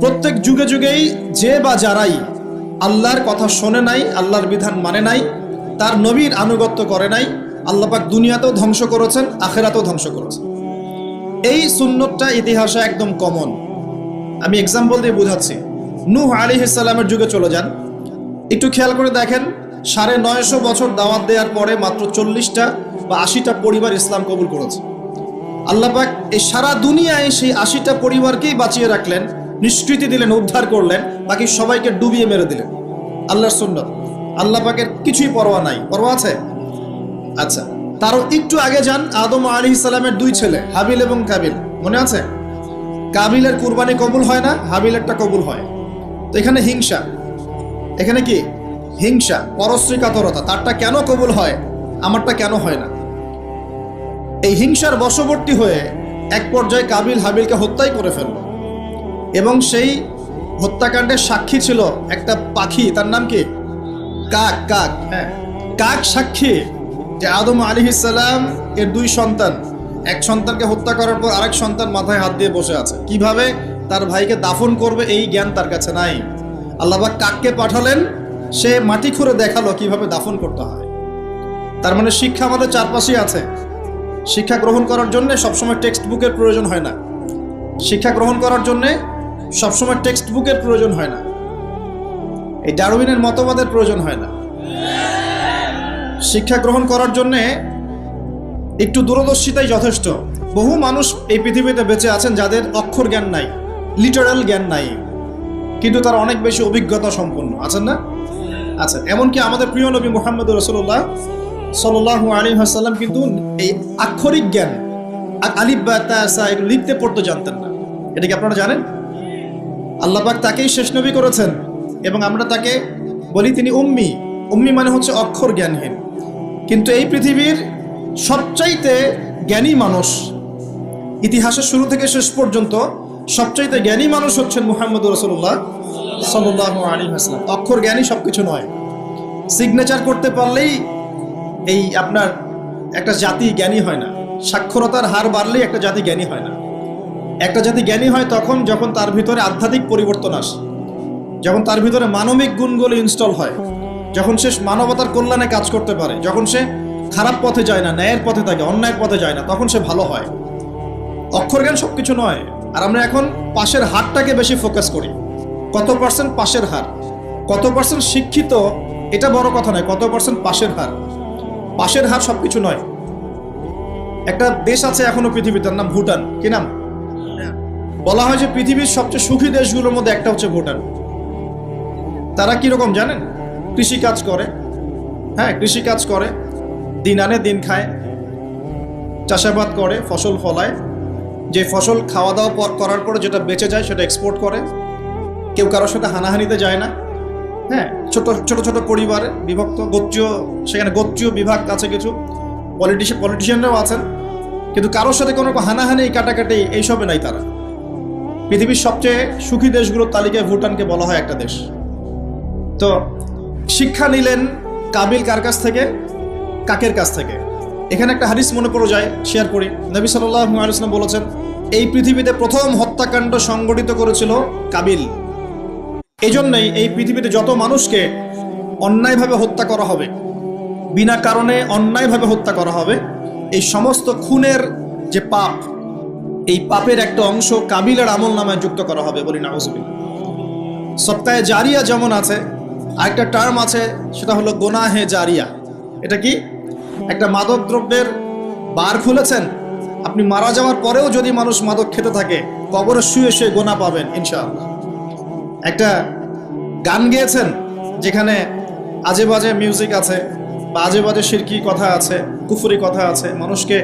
প্রত্যেক যুগে যুগেই যে বা যারাই আল্লাহর কথা শোনে নাই, আল্লাহর বিধান মানে নাই, তার নবীর আনুগত্য করে নাই, আল্লাহ পাক দুনিয়াতেও ধ্বংস করেছেন, আখিরাতেও ধ্বংস করেছেন। এই সুন্নতটা ইতিহাসে একদম কমন। আমি এক্সাম্পল দিয়ে বোঝাচ্ছি। নূহ আলাইহিস সালামের যুগে চলে যান, একটু খেয়াল করে দেখেন, 950 বছর দাওয়াত দেওয়ার পরে মাত্র 40টা বা 80টা পরিবার ইসলাম কবুল করেছে। আল্লাহ পাক এই সারা দুনিয়ায় সেই 80টা পরিবারকেই বাঁচিয়ে রাখলেন, নিষ্কৃতি দিলেন, উদ্ধার করলেন, বাকি সবাইকে ডুবিয়ে মেরে দিলেন। আল্লাহর সুন্নত, আল্লাহ পাকের কিছুই পরোয়া নাই। পরোয়া আছে? আচ্ছা, তারও একটু আগে যান, আদম আলাইহিস সালামের 2 ছেলে হাবিল এবং কাবিল, মনে আছে? কাবিলের কুরবানি কবুল হয় না, হাবিলেরটা কবুল হয়। তো এখানে হিংসা, এখানে কি হিংসা, পরশ্রী কাতরতা। তারটা কেন কবুল হয়, আমারটা কেন হয় না? এই হিংসার বশবর্তী হয়ে এক পর্যায়ে কাবিল হাবিলকে হত্যাই করে ফেলল, এবং সেই হত্যাকাণ্ডের সাক্ষী ছিল একটা পাখি, তার নাম কি? কাক। কাক, হ্যাঁ, কাক সাক্ষী যে আদম আলাইহিস সালাম এর 2 সন্তান, এক সন্তানকে হত্যা করার পর আরেক সন্তান মাথায় হাত দিয়ে বসে আছে। কিভাবে তার ভাইকে দাফন করবে এই জ্ঞান তার কাছে নাই। আল্লাহ পাক কাককে পাঠালেন, সে মাটি খুঁড়ে দেখালো কিভাবে দাফন করতে হয়। তার মানে শিক্ষা আমাদের চারপাশেই আছে। শিক্ষা গ্রহণ করার জন্য সবসময় টেক্সট বুকের প্রয়োজন হয় না। শিক্ষা গ্রহণ করার জন্য সবসময় টেক্সট বুকের প্রয়োজন হয় না। এই ডারউইনের মতবাদের প্রয়োজন হয় না। শিক্ষা গ্রহণ করার জন্যে একটু দূরদর্শিতাই যথেষ্ট। বহু মানুষ এই পৃথিবীতে বেঁচে আছেন যাদের অক্ষর জ্ঞান নাই, লিটারাল জ্ঞান নাই, কিন্তু তারা অনেক বেশি অভিজ্ঞতা সম্পন্ন আছেন না? আচ্ছা, এমনকি আমাদের প্রিয় নবী মুহাম্মদ রাসূলুল্লাহ সাল্লাল্লাহু আলাইহি ওয়াসাল্লাম কিন্তু এই আক্ষরিক জ্ঞান, আলিফ বা তা সা এগুলো লিখতে পড়তে জানতেন না। এটা কি আপনারা জানেন? আল্লাহ পাক তাকেই শেষ নবী করেছেন, এবং আমরা তাকে বলি তিনি উম্মি। উম্মি মানে হচ্ছে অক্ষর জ্ঞানহীন। কিন্তু এই পৃথিবীর সবচাইতে জ্ঞানী মানুষ, ইতিহাসের শুরু থেকে শেষ পর্যন্ত সবচাইতে জ্ঞানী মানুষ হচ্ছেন মুহাম্মদ রাসূলুল্লাহ সাল্লাল্লাহু আলাইহি ওয়াসাল্লাম। অক্ষর জ্ঞানী সবকিছু নয়। সিগনেচার করতে পারলেই এই আপনার একটা জাতি জ্ঞানী হয় না। সাক্ষরতার হার বাড়লেই একটা জাতি জ্ঞানী হয় না। একটা জাতি জ্ঞানী হয় তখন যখন তার ভিতরে আধ্যাত্মিক পরিবর্তন আসে, যখন তার ভিতরে মানবিক গুণগুলো ইনস্টল হয়, যখন সে মানবতার কল্যাণে কাজ করতে পারে, যখন সে খারাপ পথে যায় না, ন্যায়ের পথে থাকে, অন্যায়ের পথে যায় না, তখন সে ভালো হয়। অক্ষর জ্ঞান সবকিছু নয়। আর আমরা এখন পাশের হারটাকে বেশি ফোকাস করি। কত পার্সেন্ট পাশের হার, কত পার্সেন্ট শিক্ষিত, এটা বড় কথা নয়, কত পার্সেন্ট পাশের হার। পাশের হার সবকিছু নয়। একটা দেশ আছে এখনো পৃথিবীতে, তার নাম ভুটান। কি নাম? বলা হয় যে পৃথিবীর সবচেয়ে সুখী দেশগুলোর মধ্যে একটা হচ্ছে ভুটান। তারা কিরকম জানেন? কৃষিকাজ করে, হ্যাঁ, কৃষিকাজ করে, দিন আনে দিন খায়, চাষাবাদ করে, ফসল ফলায়, যে ফসল খাওয়া দাওয়া করার পরে যেটা বেঁচে যায় সেটা এক্সপোর্ট করে। কেউ কারোর সাথে হানাহানিতে যায় না, হ্যাঁ, ছোট ছোট ছোট পরিবারে বিভক্ত, গোত্রীয়, সেখানে গোত্রীয় বিভাগ আছে, কিছু পলিটিশিয়ানরাও আছেন, কিন্তু কারোর সাথে কোনো হানাহানি কাটাকাটি এইসবে নাই তারা। পৃথিবীর সবচেয়ে সুখী দেশগুলোর তালিকায় ভুটানকে বলা হয় একটা দেশ। তো শিক্ষা নিলেন কাবিল কার কাছ থেকে? কাকের কাছ থেকে। এখানে একটা হাদিস মনে পড়ে যায়, শেয়ার করি। নবী সাল্লাল্লাহু আলাইহি ওয়াসাল্লাম বলেছেন, এই পৃথিবীতে প্রথম হত্যাকাণ্ড সংগঠিত করেছিল কাবিল। এই জন্যই এই পৃথিবীতে যত মানুষকে অন্যায়ভাবে হত্যা করা হবে, বিনা কারণে অন্যায়ভাবে হত্যা করা হবে, এই সমস্ত খুনের যে পাপ, এই পাপের একটা অংশ কাবিলের আমল নামায় যুক্ত করা হবে। বলি নাউজুবিল্লাহ। সদকায়ে জারিয়া যেমন আছে, আরেকটা টার্ম আছে, সেটা হলো গোনাহে জারিয়া। এটা কি? একটা মাদক দ্রব্যের বার খুলেছেন, আপনি মারা যাওয়ার পরেও যদি মানুষ মাদক খেতে থাকে, কবরে শুয়ে শুয়ে গোনা পাবেন ইনশাআল্লাহ। একটা গান গেয়েছেন যেখানে আজে বাজে মিউজিক আছে, বা আজে বাজে শিরকি কথা আছে, কুফরি কথা আছে, মানুষকে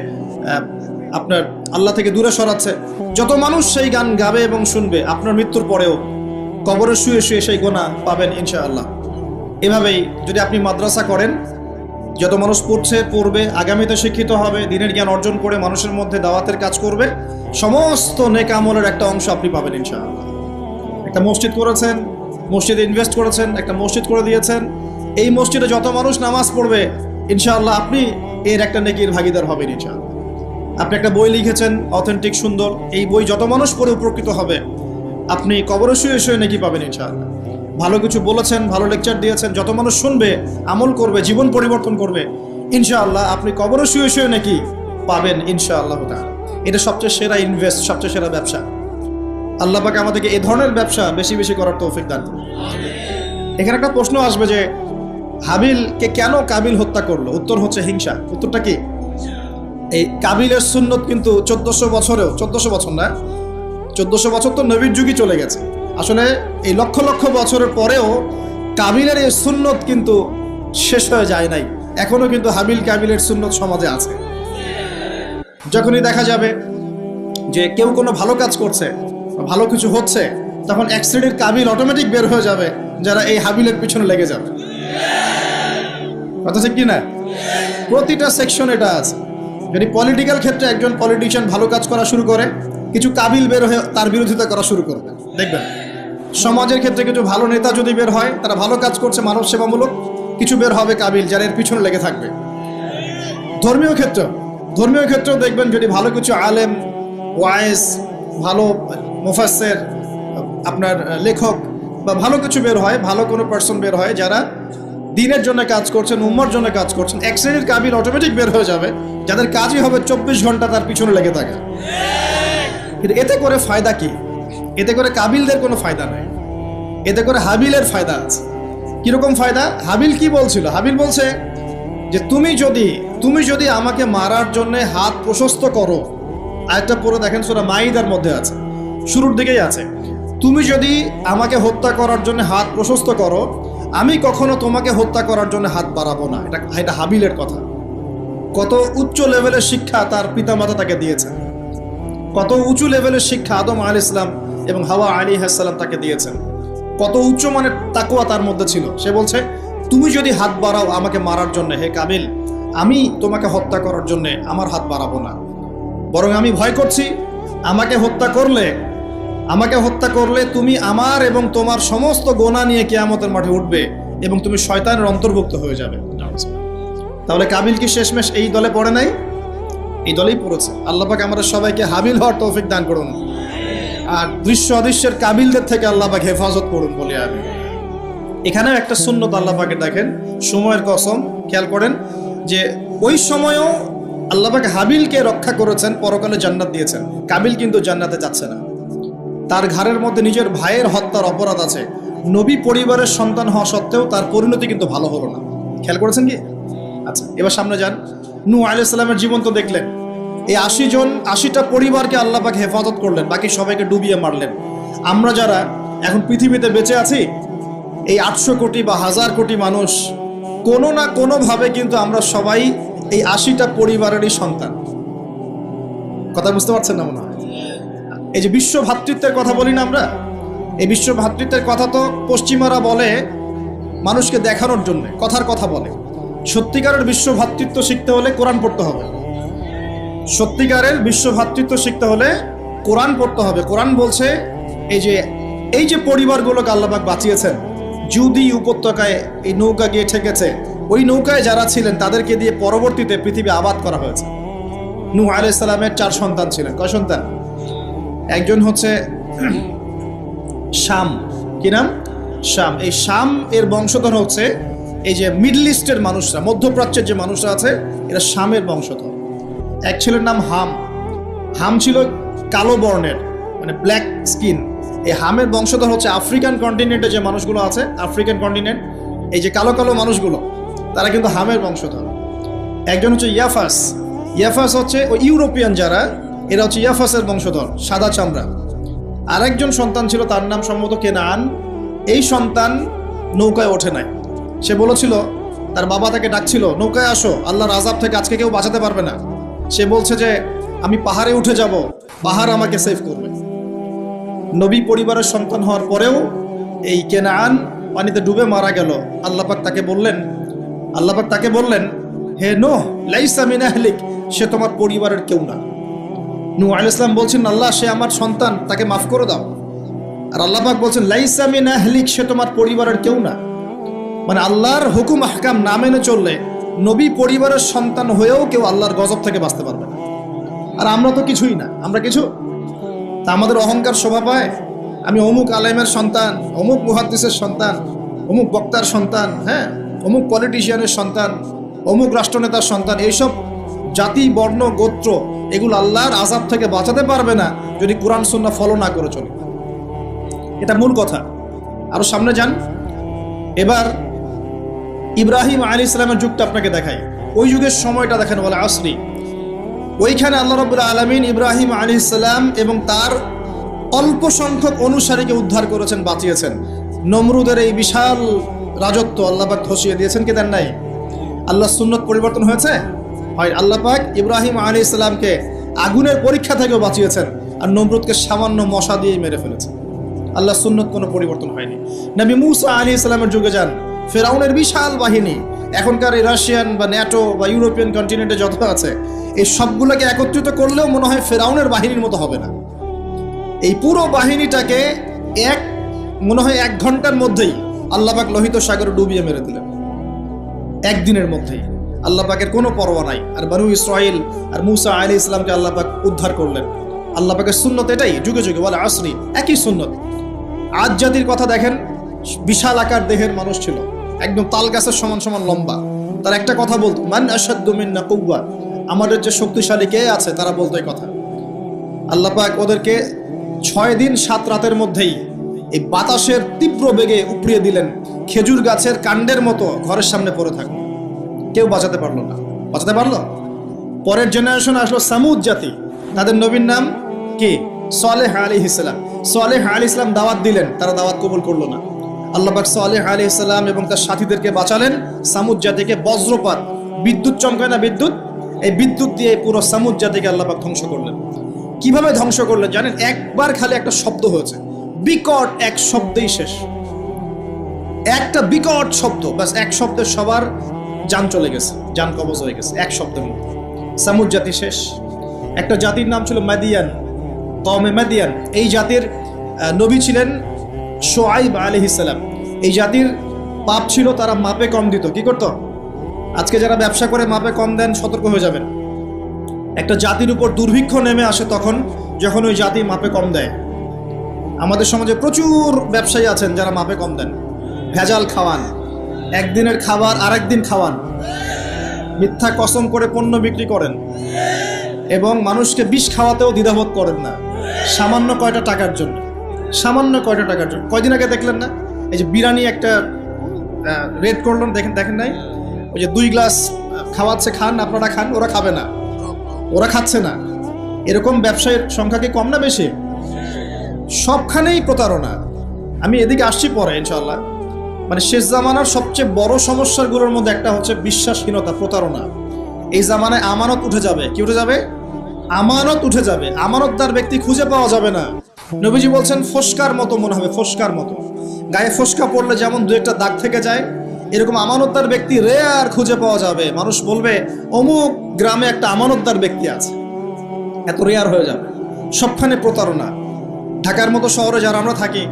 আপনার আল্লাহ থেকে দূরে সরাচ্ছে। যত মানুষ সেই গান গাবে এবং শুনবে, আপনার মৃত্যুর পরেও কবরে শুয়ে শুয়ে সেই গোনা পাবেন ইনশাআল্লাহ। এভাবেই যদি আপনি মাদ্রাসা করেন, যত মানুষ পড়বে, আগামীতে শিক্ষিত হবে, দিনের জ্ঞান অর্জন করে মানুষের মধ্যে দাওয়াতের কাজ করবে, সমস্ত নেক আমলের একটা অংশ আপনি পাবেন ইনশাআল্লাহ। একটা মসজিদ করেছেন, মসজিদে ইনভেস্ট করেছেন, একটা মসজিদ করে দিয়েছেন, এই মসজিদে যত মানুষ নামাজ পড়বে ইনশাআল্লাহ আপনি এর একটা নেকির ভাগিদার হবেন ইনশাআল্লাহ। আপনি একটা বই লিখেছেন অথেন্টিক, সুন্দর, এই বই যত মানুষ পড়ে উপকৃত হবে, আপনি কবরে শুয়ে শুয়ে নাকি পাবেন ইনশাআল্লাহ। ভালো কিছু বলেছেন, ভালো লেকচার দিয়েছেন, যত মানুষ শুনবে, আমল করবে, জীবন পরিবর্তন করবে, ইনশাআল্লাহ আপনি কবরে শুয়ে শুয়ে নাকি পাবেন ইনশাআল্লাহ তাআলা। এটা সবচেয়ে সেরা ইনভেস্ট, সবচেয়ে সেরা ব্যবসা। আল্লাহ পাক আমাদেরকে এই ধরনের ব্যবসা বেশি বেশি করার তৌফিক দান করুন। এখানে একটা প্রশ্ন আসবে যে হাবিলকে কেন কাবিল হত্যা করলো? উত্তর হচ্ছে হিংসা। উত্তরটা কি? এই কাবিলের সুন্নত কিন্তু 1400 বছরেও, 1400 বছর না, 1400 বছর তো নবীর যুগই চলে গেছে। আসলে এই লক্ষ লক্ষ বছরের পরেও কাবিলের এই সুন্নত কিন্তু শেষ হয়ে যায় নাই। এখনো কিন্তু হাবিল কাবিলের সুন্নত সমাজে আছে। যখনই দেখা যাবে যে কেউ কোনো ভালো কাজ করছে, ভালো কিছু হচ্ছে, তখন এক শ্রেণীর কাবিল অটোমেটিক বের হয়ে যাবে, যারা এই হাবিলের পিছনে লেগে যাবে। কথা ঠিক কি না? প্রতিটা সেকশন এটা আছে। যদি পলিটিক্যাল ক্ষেত্রে একজন পলিটিশিয়ান ভালো কাজ করা শুরু করে, কিছু কাবিল বের হয়ে তার বিরোধিতা করা শুরু করবে, দেখবেন। সমাজের ক্ষেত্রে কিছু ভালো নেতা যদি বের হয়, তারা ভালো কাজ করছে, মানব সেবামূলক, কিছু বের হবে কাবিল যারা এর পিছনে লেগে থাকবে। ধর্মীয় ক্ষেত্রেও দেখবেন, যদি ভালো কিছু আলেম, ওয়াইজ, ভালো মুফাসসির, আপনার লেখক বা ভালো কিছু বের হয়, ভালো কোনো পার্সন বের হয় যারা দিনের জন্য কাজ করছেন, উম্মার জন্য কাজ করছেন, এক শ্রেণীর কাবিল অটোমেটিক বের হয়ে যাবে, যাদের কাজই হবে 24 ঘন্টা তার পিছনে লেগে থাকা। কিন্তু এতে করে ফায়দা কি? এতে করে কাবিলদের কোনো ফায়দা নেই, এতে করে হাবিলের ফায়দা আছে। কিরকম ফায়দা? হাবিল কি বলছিল? হাবিল বলছে যে তুমি যদি আমাকে মারার জন্য হাত প্রশস্ত করো, আরেকটা পড়ে দেখেন, সূরা মাইদার মধ্যে আছে, শুরুর দিকেই আছে, তুমি যদি আমাকে হত্যা করার জন্য হাত প্রশস্ত করো, আমি কখনো তোমাকে হত্যা করার জন্য হাত বাড়াবো না। এটা হাবিলের কথা। কত উচ্চ লেভেলের শিক্ষা তার পিতামাতা তাকে দিয়েছেন, কত উঁচু লেভেলের শিক্ষা আদম আলাইহিস সালাম এবং হাওয়া আলাইহিস সালাম তাকে দিয়েছেন, কত উচ্চ মানের তাকওয়া তার মধ্যে ছিল। সে বলছে, তুমি যদি হাত বাড়াও আমাকে মারার জন্য, হে কাবিল, আমি তোমাকে হত্যা করার জন্য আমার হাত বাড়াবো না, বরং আমি ভয় করছি আমাকে হত্যা করলে তুমি আমার এবং তোমার সমস্ত গোনা নিয়ে কিয়ামতের মাঠে উঠবে এবং তুমি শয়তানের অন্তর্ভুক্ত হয়ে যাবে। তাহলে কাবিল কি শেষমেশ এই দলে পড়ে নাই? এই দলেই পড়েছে। আল্লাহ পাক আমাদের সবাইকে হাবিল হওয়ার তৌফিক দান করুন, আর দৃশ্য অদৃশ্যের কাবিলদের থেকে আল্লাহ পাক হেফাজত করুন বলে আমি। এখানেও একটা সুন্নত আল্লাহ পাকে দেখেন, সময়ের কসম, খেয়াল করেন যে ওই সময়ও আল্লাহ পাক হাবিলকে রক্ষা করেছেন, পরকালে জান্নাত দিয়েছেন। কাবিল কিন্তু জান্নাতে যাচ্ছে না, তার ঘাড়ের মধ্যে নিজের ভাইয়ের হত্যার অপরাধ আছে। নবী পরিবারের সন্তান হওয়া সত্ত্বেও তার পরিণতি কিন্তু ভালো হলো না। খেয়াল করেছেন কি? আচ্ছা, এবার সামনে যান। নূহ আলাইহিস সালামের জীবন তো দেখলেন। এই 80টা পরিবারকে আল্লাহ পাক হেফাজত করলেন, বাকি সবাইকে ডুবিয়ে মারলেন। আমরা যারা এখন পৃথিবীতে বেঁচে আছি, এই 800 কোটি বা 1000 কোটি মানুষ, কোনো না কোনোভাবে কিন্তু আমরা সবাই এই 80টা পরিবারেরই সন্তান। কথা বুঝতে পারছেন না মনে হয়? এই যে বিশ্ব ভ্রাতৃত্বের কথা বলি না আমরা, এই বিশ্ব ভ্রাতৃত্বের কথা তো পশ্চিমারা বলে মানুষকে দেখানোর জন্য, কথার কথা বলে। সত্যিকারের বিশ্ব ভ্রাতৃত্ব শিখতে হলে কোরআন পড়তে হবে। সত্যিকারের বিশ্ব ভ্রাতৃত্ব শিখতে হলে কোরআন পড়তে হবে। কোরআন বলছে এই যে পরিবারগুলোকে আল্লাহ পাক বাঁচিয়েছেন, জুদি উপত্যকায় এই নৌকা গিয়ে ঠেকেছে, ওই নৌকায় যারা ছিলেন তাদেরকে দিয়ে পরবর্তীতে পৃথিবী আবাদ করা হয়েছে। নূহ আলাইহিস সালামের 4 সন্তান ছিলেন। কয় সন্তান? একজন হচ্ছে শাম। কি নাম? শাম। এই শাম এর বংশধর হচ্ছে এই যে মিডল ইস্টের মানুষরা, মধ্যপ্রাচ্যের যে মানুষরা আছে, এরা শামের বংশধর। এক ছেলের নাম হাম। হাম ছিল কালো বর্ণের, মানে ব্ল্যাক স্কিন। এই হামের বংশধর হচ্ছে আফ্রিকান কন্টিনেন্টে যে মানুষগুলো আছে, আফ্রিকান কন্টিনেন্ট, এই যে কালো কালো মানুষগুলো, তারা কিন্তু হামের বংশধর। একজন হচ্ছে ইয়াফাস। ইয়াফাস হচ্ছে ওই ইউরোপিয়ান যারা, এরা হচ্ছে ইয়াফাসের বংশধর, সাদা চামড়া। আরেকজন সন্তান ছিল, তার নাম সম্ভবত কেনান। এই সন্তান নৌকায় ওঠে নাই। সে বলেছিল, তার বাবা তাকে ডাকছিল, নৌকায় আসো, আল্লাহর আযাব থেকে আজকে কেউ বাঁচাতে পারবে না। সে বলছে যে আমি পাহাড়ে উঠে যাব, পাহাড় আমাকে সেভ করবে। নবী পরিবারের সন্তান হওয়ার পরেও এই কেনান পানিতে ডুবে মারা গেল। আল্লাহ পাক তাকে বললেন, হে নূহ, লাইসা মিন আহলিক, সে তোমার পরিবারের কেউ না। নূহ আলাইহিস সালাম বলছেন, আল্লাহ, সে আমার সন্তান, তাকে মাফ করে দাও। আর আল্লাহ পাক বলছেন, লাইসা মিন আহলিক, সে তোমার পরিবারের কেউ না। মানে আল্লাহর হুকুম আহকাম না মেনে চললে নবী পরিবারের সন্তান হয়েও কেউ আল্লাহর গজব থেকে বাঁচতে পারবে না। আর আমরা তো কিছুই না, আমরা কিছু। তা আমাদের অহংকার শোভা পায়, আমি অমুক আলেমের সন্তান, অমুক মুহাদ্দিসের সন্তান, অমুক বক্তার সন্তান, হ্যাঁ, অমুক পলিটিশিয়ানের সন্তান, অমুক রাষ্ট্রনেতার সন্তান, এইসব জাতি, বর্ণ, গোত্র এগুলো আল্লাহর আযাব থেকে বাঁচাতে পারবে না যদি কোরআন সুন্নাহ ফলো না করে চলে। এটা মূল কথা। আরো সামনে যান। এবার ইব্রাহিম আলাইহিস সালামের যুগটা আপনাকে দেখাই, ওই যুগের সময়টা দেখেন, বলে আসরি। ওইখানে আল্লাহ রাব্বুল আলামিন ইব্রাহিম আলাইহিস সালাম এবং তার অল্প সংখ্যক অনুসারীকে উদ্ধার করেছেন, বাঁচিয়েছেন। নমরুদের এই বিশাল রাজত্ব আল্লাহ পাক ধসিয়ে দিয়েছেন কি দেন নাই? আল্লাহর সুন্নত পরিবর্তন হয়েছে? হয়। আল্লাহ পাক ইব্রাহিম আলাইহিস সালামকে আগুনের পরীক্ষা থেকেও বাঁচিয়েছেন, আর নমরুদকে সামান্য মশা দিয়ে মেরে ফেলেছেন। আল্লাহর সুন্নত কোনো পরিবর্তন হয়নি। নবী মূসা আলাইহিস সালামের যুগে যান, ফেরাউনের বিশাল বাহিনী, এখনকার এই রাশিয়ান বা ন্যাটো বা ইউরোপিয়ান কন্টিনেন্টে যত আছে, এই সবগুলোকে একত্রিত করলেও মনে হয় ফেরাউনের বাহিনীর মতো হবে না। এই পুরো বাহিনীটাকে মনে হয় 1 ঘন্টার মধ্যেই আল্লাহ পাক লোহিত সাগরে ডুবিয়ে মেরে দিলেন, একদিনের মধ্যেই। আল্লাহ পাকের কোনো পরোয়া নাই। আর বনু ইসরাইল আর মূসা আলাইহিস সালামকে আল্লাহ পাক উদ্ধার করলেন। আল্লাহ পাকের সুন্নত এটাই, যুগে যুগে, বলে আসরি, একই সুন্নত। আজ জাতির কথা দেখেন, বিশাল আকার দেহের মানুষ ছিল, একদম তাল গাছের সমান সমান লম্বা। তার একটা কথা বলতো, মান আশাদ্দু মিন্না কুওয়া, আমাদের যে শক্তিশালী কে আছে, তারা বলতো এই কথা। আল্লাহ পাক ওদেরকে 6 দিন 7 রাতের মধ্যেই এই বাতাসের তীব্র বেগে উপড়িয়ে দিলেন, খেজুর গাছের কাণ্ডের মতো ঘরের সামনে পড়ে থাকলো। কেউ বাঁচাতে পারলো না। বাঁচাতে পারলো? পরের জেনারেশন আসলো সামুদ জাতি, তাদের নবীর নাম কি? সালেহ আলাইহিস সালাম। সালেহ আলাইহিস সালাম দাওয়াত দিলেন, তারা দাওয়াত কবুল করলো না। আল্লাহ পাক সালেহ আলাইহিস সালাম এবং তার সাথীদেরকে বাঁচালেন। সামুদ জাতিকে বজ্রপাত, বিদ্যুৎ চমকায় না, বিদ্যুৎ, এই বিদ্যুৎ দিয়ে পুরো সামুদ জাতিকে আল্লাহ পাক ধ্বংস করলেন। কিভাবে ধ্বংস করলেন জানেন? একবার খালি একটা শব্দ হয়েছে, বিকট এক শব্দেই শেষ। একটা বিকট শব্দ, ব্যাস এক শব্দে সবার জান চলে গেছে, জান কবজ হয়ে গেছে এক শব্দের মধ্যে। সামুদ জাতি শেষ। একটা জাতির নাম ছিল মাদিয়ান, কওমে মাদিয়ান। এই জাতির নবী ছিলেন শুআইব আলাইহিস সালাম। এই জাতির পাপ ছিল, তারা মাপে কম দিত। কি করত? আজকে যারা ব্যবসা করে মাপে কম দেন, সতর্ক হয়ে যাবেন। একটা জাতির উপর দুর্ভিক্ষ নেমে আসে তখন, যখন ওই জাতি মাপে কম দেয়। আমাদের সমাজে প্রচুর ব্যবসায়ী আছেন যারা মাপে কম দেন, ভেজাল খাওয়ান, একদিনের খাবার আরেক দিন খাওয়ান, মিথ্যা কসম করে পণ্য বিক্রি করেন এবং মানুষকে বিষ খাওয়াতেও দ্বিধাবোধ করেন না, সামান্য কয়টা টাকার জন্য। সামান্য কয়টা টাকার জন্য। কয়দিন আগে দেখলেন না, এই যে বিরিয়ানি একটা রেড করলেন, দেখেন নাই? ওই যে 2 গ্লাস খাওয়াচ্ছে, খান, আপনারা খান, ওরা খাবে না, ওরা খাচ্ছে না। এরকম ব্যবসায়ীর সংখ্যা কি কম না বেশি? সবখানেই প্রতারণা। আমি এদিকে আসছি পরে ইনশাআল্লাহ। মানে শেষ জামানার সবচেয়ে বড় সমস্যাগুলোর মধ্যে একটা হচ্ছে বিশ্বাসহীনতা, প্রতারণা। এই জামানায় আমানত উঠে যাবে। কি উঠে যাবে? আমানত উঠে যাবে। আমানতদার ব্যক্তি খুঁজে পাওয়া যাবে না। নবীজি বলছেন ফোসকার মতো মনে হবে, ফোসকার মতো। গায়ে ফোসকা পড়লে যেমন 2-1টা দাগ থেকে যায়, এরকম আমানতদার ব্যক্তি রেয়ার খুঁজে পাওয়া যাবে। মানুষ বলবে অমুক গ্রামে একটা আমানতদার ব্যক্তি আছে, এত রেয়ার হয়ে যাবে। সবখানে প্রতারণা। ঢাকার মতো শহরে যারা আমরা থাকি,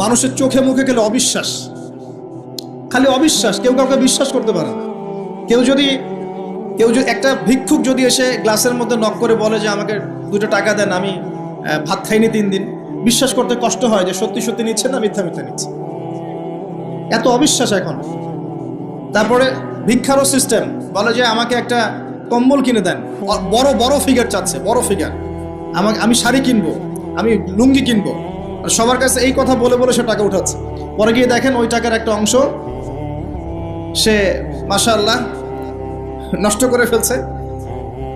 মানুষের চোখে মুখে গেলে অবিশ্বাস, খালি অবিশ্বাস, কেউ কাউকে বিশ্বাস করতে পারে না। কেউ যদি একটা ভিক্ষুক যদি এসে গ্লাসের মধ্যে নক করে বলে যে আমাকে 2টা টাকা দেন, আমি ভাত খাইনি 3 দিন, বিশ্বাস করতে কষ্ট হয় যে সত্যি সত্যি নিচ্ছে না মিথ্যা মিথ্যা নিচ্ছে। এত অবিশ্বাস এখন। তারপরে ভিক্ষারও সিস্টেম, বলে যে আমাকে একটা কম্বল কিনে দেন, বড় বড় ফিগার চাচ্ছে, বড় ফিগার, আমি শাড়ি কিনবো, আমি লুঙ্গি কিনবো। আর সবার কাছে এই কথা বলে বলে সে টাকা উঠাচ্ছে। পরে গিয়ে দেখেন ওই টাকার একটা অংশ সে মাশাআল্লাহ নষ্ট করে ফেলছে,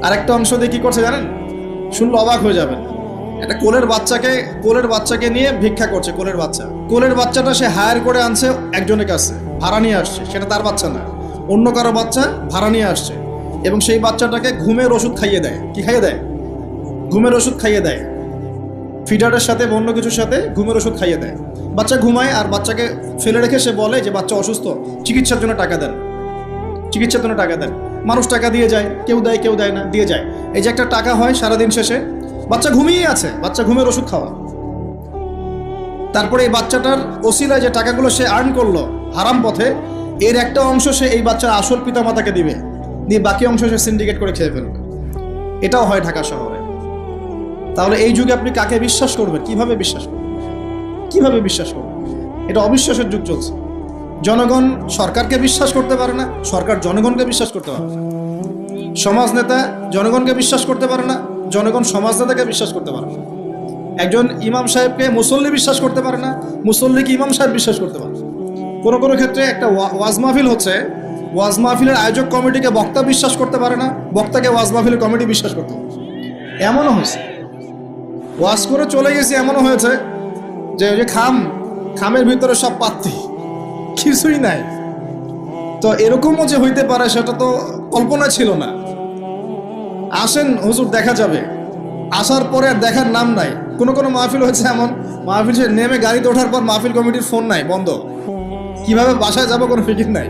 আর একটা অংশ দিয়ে কি করছে জানেন? শুনলে অবাক হয়ে যাবেন। একটা কোলের বাচ্চাকে নিয়ে ভিক্ষা করছে। কোলের বাচ্চাটা সে হায়ার করে আনছে একজনের কাছে, ভাড়া নিয়ে আসছে। সেটা তার বাচ্চা না, অন্য কারো বাচ্চা ভাড়া নিয়ে আসছে, এবং সেই বাচ্চাটাকে ঘুমের ওষুধ খাইয়ে দেয়। কি খাইয়ে দেয়? ঘুমের ওষুধ খাইয়ে দেয়। ফিডারের সাথে অন্য কিছুর সাথে ঘুমের ওষুধ খাইয়ে দেয়। বাচ্চা ঘুমায়, আর বাচ্চাকে ফেলে রেখে সে বলে যে বাচ্চা অসুস্থ, চিকিৎসার জন্য টাকা দেন, চিকিৎসার জন্য টাকা দেন। মানুষ টাকা দিয়ে যায়, কেউ দেয় কেউ দেয় না, দিয়ে যায়। এই যে একটা টাকা হয় সারাদিন শেষে, বাচ্চা ঘুমিয়ে আছে, বাচ্চা ঘুমের ওষুধ খাওয়া। তারপরে এই বাচ্চাটার ওসিলায় যে টাকাগুলো সে আর্ন করলো হারাম পথে, এর একটা অংশ সে এই বাচ্চার আসল পিতামাতাকে দিবে, দিয়ে বাকি অংশ সে সিন্ডিকেট করে খেয়ে ফেলবে। এটাও হয় ঢাকা শহরে। তাহলে এই যুগে আপনি কাকে বিশ্বাস করবেন? কিভাবে বিশ্বাস করবেন? কিভাবে বিশ্বাস করবে? এটা অবিশ্বাসের যুগ চলছে। জনগণ সরকারকে বিশ্বাস করতে পারে না, সরকার জনগণকে বিশ্বাস করতে পারে না। সমাজ নেতা জনগণকে বিশ্বাস করতে পারে না, জনগণ সমাজ নেতাকে বিশ্বাস করতে পারে না। একজন ইমাম সাহেবকে মুসল্লি বিশ্বাস করতে পারে না, মুসল্লিকে ইমাম সাহেব বিশ্বাস করতে পারে না। কোনো কোনো ক্ষেত্রে একটা ওয়াজ মাহফিল হচ্ছে, ওয়াজ মাহফিলের আয়োজক কমিটিকে বক্তা বিশ্বাস করতে পারে না, বক্তাকে ওয়াজ মাহফিলের কমিটি বিশ্বাস করতে পারে। এমনও হয়েছে, ওয়াজ করে চলে গেছি, এমনও হয়েছে যে ওই যে খামের ভিতরে সব পাত্তি, কিছুই নাই। তো এরকমও যে হইতে পারে সেটা তো কল্পনা ছিল না। আসেন হুজুর দেখা যাবে, আসার পরে আর দেখার নাম নাই। কোনো কোনো মাহফিল হয়েছে এমন, মাহফিল নেমে গাড়িতে ওঠার পর মাহফিল কমিটির ফোন নাই, বন্ধ। কিভাবে বাসায় যাব কোনো ফিকির নাই।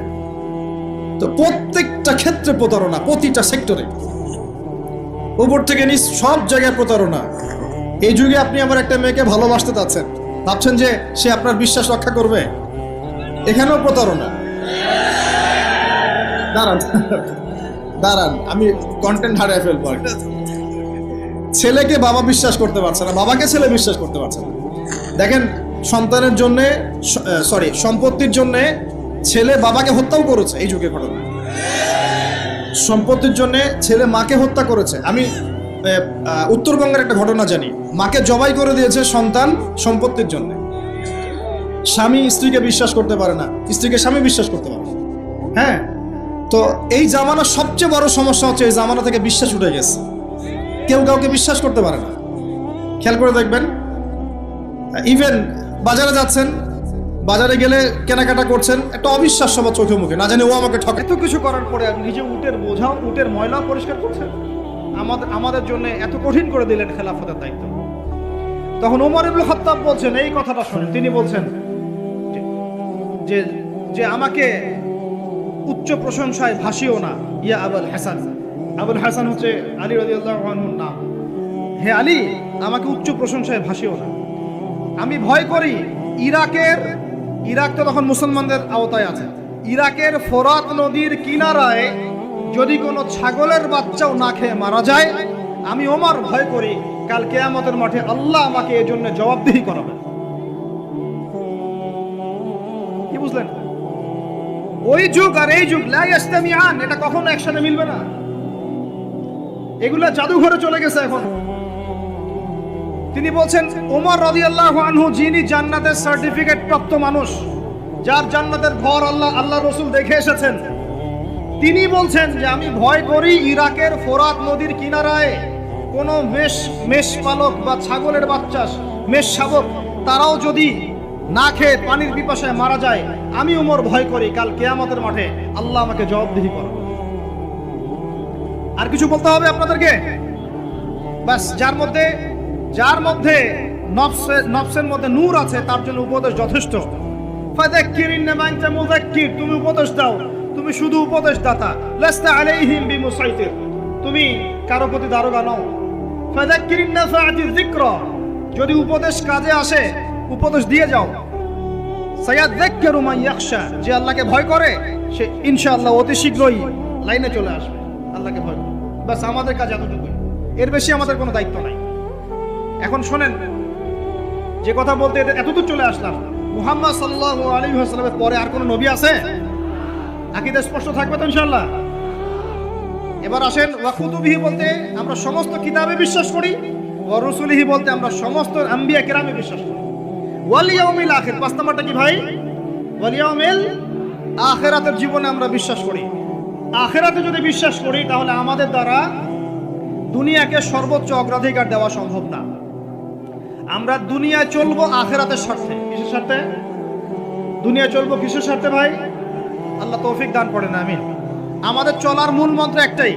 তো প্রত্যেকটা ক্ষেত্রে প্রতারণা, প্রতিটা সেক্টরে, উপর থেকে নিচ সব জায়গায় প্রতারণা। এই যুগে আপনি আবার একটা মেয়েকে ভালোবাসতে চাচ্ছেন, ভাবছেন যে সে আপনার বিশ্বাস রক্ষা করবে, এখানেও প্রতারণা। দাঁড়ান আমি কন্টেন্ট হারিয়ে ফেলবো। ছেলেকে বাবা বিশ্বাস করতে পারছে না, বাবাকে ছেলে বিশ্বাস করতে পারছে না। দেখেন, সন্তানের জন্য, সম্পত্তির জন্য ছেলে বাবাকে হত্যাও করেছে। এই যুগে ঘটনা, সম্পত্তির জন্য ছেলে মাকে হত্যা করেছে। আমি উত্তরবঙ্গের একটা ঘটনা জানি, মাকে জবাই করে দিয়েছে সন্তান সম্পত্তির জন্য। স্বামী স্ত্রীকে বিশ্বাস করতে পারে না, স্ত্রীকে স্বামী বিশ্বাস করতে পারে না। হ্যাঁ, তো এই জামানার সবচেয়ে বড় সমস্যা হচ্ছে এই জামানা থেকে বিশ্বাস উঠে গেছে, কেউ কাউকে বিশ্বাস করতে পারে না। খেয়াল করে দেখবেন, ইভেন বাজারে যাচ্ছেন, বাজারে গেলে কেনাকাটা করছেন, একটা অবিশ্বাস সবার চোখে মুখে, না জানি ও আমাকে ঠকে। এত কিছু করার পরে নিজে উটের বোঝাও, উটের ময়লা পরিষ্কার করছেন, আমাদের জন্য এত কঠিন করে দিলেন খেলাফতের দায়িত্ব। তখন ওমর ইবনে খাত্তাব বলছেন এই কথাটা শুনেন, তিনি বলছেন যে আমাকে উচ্চ প্রশংসায় ভাসিও না ইয়া আবুল হাসান। আবুল হাসান হচ্ছে আলী রাদিয়াল্লাহু আনহুর নাম। হে আলী, আমাকে উচ্চ প্রশংসায় ভাসিও না। আমি ভয় করি ইরাক তো তখন মুসলমানদের আওতায় আছে, ইরাকের ফোরাত নদীর কিনারায় যদি কোনো ছাগলের বাচ্চাও না খেয়ে মারা যায়, আমি ওমর ভয় করি কাল কিয়ামতের মাঠে আল্লাহ আমাকে এর জন্য জবাবদিহি করাবেন। কি বুঝলেন? ওই যুগ আর এই যুগ লা ইস্তামিআন, এটা কখনো একসাথে মিলবে না। এগুলা জাদুঘরে চলে গেছে এখন। তিনি বলছেন ওমর রাদিয়াল্লাহু আনহু যিনি জান্নাতের সার্টিফিকেট প্রাপ্ত মানুষ, যার জান্নাতের ঘর আল্লাহ রাসূল দেখে এসেছেন, তিনি বলছেন যে আমি ভয় করি ইরাকের ফোরাত নদীর কিনারায় কোনো মেষ পালক বা ছাগলের বাচ্চা, মেষ শাবক, তারাও যদি না খেয়ে পানির পিপাসায় মারা যায়, আমি ওমর ভয় করি কাল কিয়ামতের মাঠে আল্লাহ আমাকে জবাবদিহি করবে। আর কিছু বলতে হবে আপনাদেরকে? বাস, যার মধ্যে নফসের মধ্যে নূর আছে তার জন্য উপদেশ যথেষ্ট। ফাযাক্কির ইন্নামা আনতা মুযাক্কির, তুমি উপদেশ দাও, তুমি শুধু উপদেশ দাতা। লাস্তা আলাইহিম বিমুসাইতির, তুমি কারো প্রতি দারোগা নও। ফাযাক্কির ইন নাফাআতিয যিকরা, যদি উপদেশ কাজে আসে উপদেশ দিয়ে যাও। সায়াযাক্কারু মান ইয়াখশা, যে আল্লাহকে ভয় করে সে ইনশাআল্লাহ অতি শীঘ্রই লাইনে চলে আসবে, আল্লাহকে ভয় করে। বাস, আমাদের কাজ এতটুকুই, এর বেশি আমাদের কোনো দায়িত্ব নাই। এখন শোনেন, যে কথা বলতে এতদূর চলে আসলাম, মুহাম্মদ সাল্লাল্লাহু আলাইহি ওয়াসাল্লামের পরে আর কোনো নবী আছে? আকীদা স্পষ্ট থাকবে তো ইনশাআল্লাহ? এবার আসেন, ওয়া কুতুবিহি বলতে আমরা সমস্ত কিতাবে বিশ্বাস করি, ওয়া রুসুলিহি বলতে আমরা সমস্ত আম্বিয়া কিরামে বিশ্বাস করি। ওয়াল ইয়াউমিল আখির, পাঁচ নাম্বারটা কি ভাই? ওয়াল ইয়াউমিল আখিরাতের জীবনে আমরা বিশ্বাস করি। আখিরাতে যদি বিশ্বাস করি তাহলে আমাদের দ্বারা দুনিয়াকে সর্বোচ্চ অগ্রাধিকার দেওয়া সম্ভব না। আমরা দুনিয়ায় চলবো আখিরাতের স্বার্থে। কিসের স্বার্থে? দুনিয়া চলবো কিসের স্বার্থে ভাই? আল্লাহ তৌফিক দান করেন, আমিন। আমাদের চলার মূল মন্ত্র একটাই,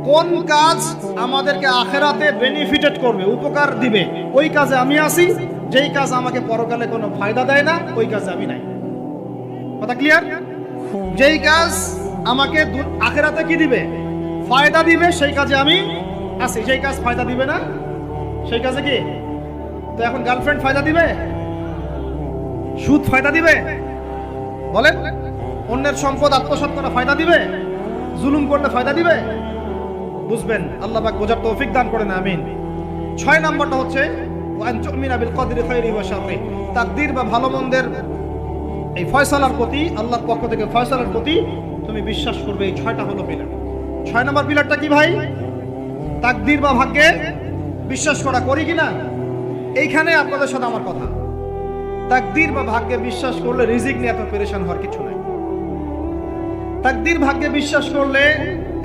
কোন কাজ আমাদেরকে আখিরাতে বেনিফিটেড করবে, উপকার দিবে, ওই কাজে আমি আসি। যেই কাজ আমাকে পরকালে কোনো ফায়দা দেয় না, ওই কাজে আমি নাই। কথা ক্লিয়ার? যেই কাজ আমাকে আখিরাতে কি দিবে, ফায়দা দিবে, সেই কাজে আমি আসি। যেই কাজ ফায়দা দিবে না, সেই কাজে কি? তো এখন গার্লফ্রেন্ড ফায়দা দিবে? সুদ ফায়দা দিবে? বলেন। অন্যের সম্পদ আত্মসাৎ করা ফায়দা দিবে? জুলুম করলে ফায়দা দিবে? বুঝবেন, আল্লাহ পাক বোঝার তৌফিক দান করেন, আমিন। 6 নম্বরটা হচ্ছে ওয়া আন তুমিনা বিল কদরি খাইরিহি ওয়া শাররিহি, তাকদীর বা ভালো মন্দের এই ফয়সালার প্রতি, আল্লাহর পক্ষ থেকে ফয়সালার প্রতি তুমি বিশ্বাস করবে। এই 6টা হলো পিলার। 6 নম্বর পিলারটা কি ভাই? তাকদীর বা ভাগ্যে বিশ্বাস করা, করি কিনা? এইখানে আপনাদের সাথে আমার কথা, তাকদীর বা ভাগ্যে বিশ্বাস করলে রিজিক নিয়ে এত পেরেশান হওয়ার কিছু নাই। তাকদীর ভাগ্যে বিশ্বাস করলে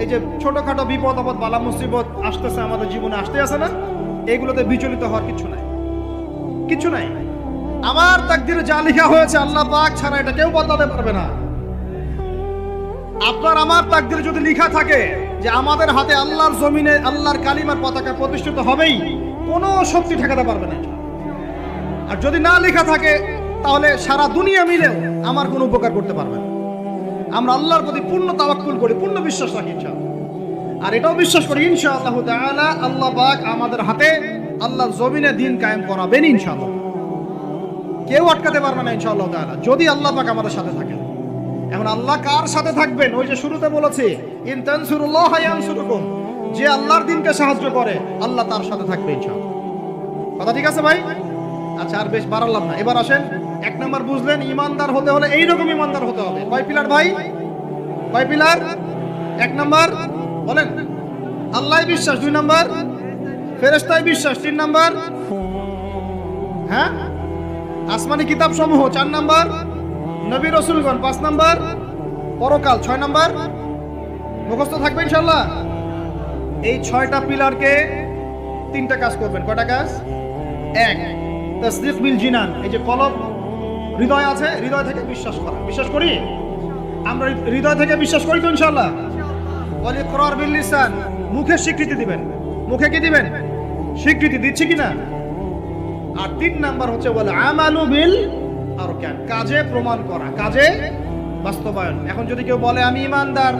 এই যে ছোটখাটো বিপদ আপদ বালা মুসিবত আসতেছে আমাদের জীবনে, আসতে আছে না, এগুলোতে বিচলিত হওয়ার কিছু নাই, কিছু নাই। আমার তাকদীরে যা লেখা হয়েছে আল্লাহ পাক ছাড়া এটা কেউ বদলাতে পারবে না। আপনার আমার তাকদীরে যদি লেখা থাকে যে আমাদের হাতে আল্লাহর জমিনে আল্লাহর কালিমার পতাকা প্রতিষ্ঠিত হবেই, কোনো শক্তি ঠেকাতে পারবে না। আর যদি না লেখা থাকে তাহলে সারা দুনিয়া মিলেও আমার কোনো উপকার করতে পারবে না। আমরা আল্লাহর প্রতি পূর্ণ তাওয়াক্কুল করি, পূর্ণ বিশ্বাস রাখি ইনশাআল্লাহ। আর এটাও বিশ্বাস করি ইনশাআল্লাহ তাআলা আল্লাহ পাক আমাদের হাতে আল্লাহর জমিনে দিন কায়েম করাবেন ইনশাআল্লাহ। কেউ আটকাতে পারবে না ইনশাআল্লাহ তাআলা, যদি আল্লাহ পাক আমাদের সাথে থাকেন। এখন আল্লাহ কার সাথে থাকবেন? ওই যে শুরুতে বলেছি, ইন তানসুরুল্লাহ ইয়ানসুরুকুম, যে আল্লাহর দিনকে সাহায্য করে আল্লাহ তার সাথে থাকবে ইনশাআল্লাহ। কথা ঠিক আছে ভাই? আচ্ছা, আর বেশ বাড়ালাম না, এবার আসেন। 1 নম্বর বুঝলেন, ইমানদার হতে হলে এইরকম ইমানদার হতে হবে। কয় পিলার ভাই? কয় পিলার? 1 নম্বর বলেন আল্লাহ বিশ্বাস, 2 নম্বর ফেরেশতায় বিশ্বাস, 3 নম্বর হ্যাঁ আসমানি কিতাব সমূহ, 4 নম্বর নবী রাসূলগণ, 5 নম্বর পরকাল, 6 নম্বর মুখস্থ থাকবে ইনশাআল্লাহ। এই 6টা পিলারকে 3টা কাজ করবেন। কয়টা কাজ? 1, তাসদীক বিল জিনান, এই যে কলব হৃদয় আছে, হৃদয় থেকে বিশ্বাস করা। বিশ্বাস করি আমরা, হৃদয় থেকে বিশ্বাস করি তো ইনশাআল্লাহ। ওয়াল ইকরার বিল লিসান, মুখে স্বীকৃতি দিবেন। মুখে কি দিবেন? স্বীকৃতি দিচ্ছি কিনা। আর 3 নাম্বার হচ্ছে ওয়াল আমালু বিল আরকান, কাজে প্রমাণ করা, কাজে বাস্তবায়ন। এখন যদি কেউ বলে আমি ইমানদার,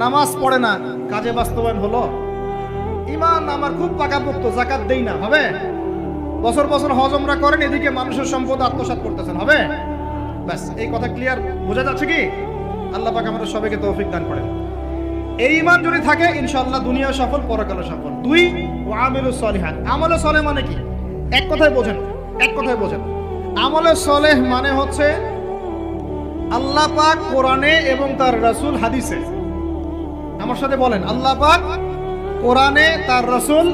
নামাজ পড়ে না, কাজে বাস্তবায়ন হলো? ঈমান আমার খুব পাকাপোক্ত, যাকাত দেই না, হবে? বছর বছর হজ ওমরা করেন, এদিকে মানুষের সম্পদ আত্মসাৎ করতেছেন, হবে? ব্যাস, এই কথা ক্লিয়ার, বোঝা যাচ্ছে কি? আল্লাহ পাক আমাদের সবাইকে তৌফিক দান করেন। এই ঈমান যদি থাকে ইনশাআল্লাহ দুনিয়া সফল, পরকালে সফল। 2, ওয়া আমিলুস সলিহাত, আমলে সলেহ মানে কি? এক কথায় বোঝেন, এক কথায় বোঝেন। আমলে সলেহ মানে হচ্ছে আল্লাহ পাক কোরআনে এবং তার রাসূল হাদিসে, আমার সাথে বলেন, আল্লাহ পাক কোরআনে তার রাসূল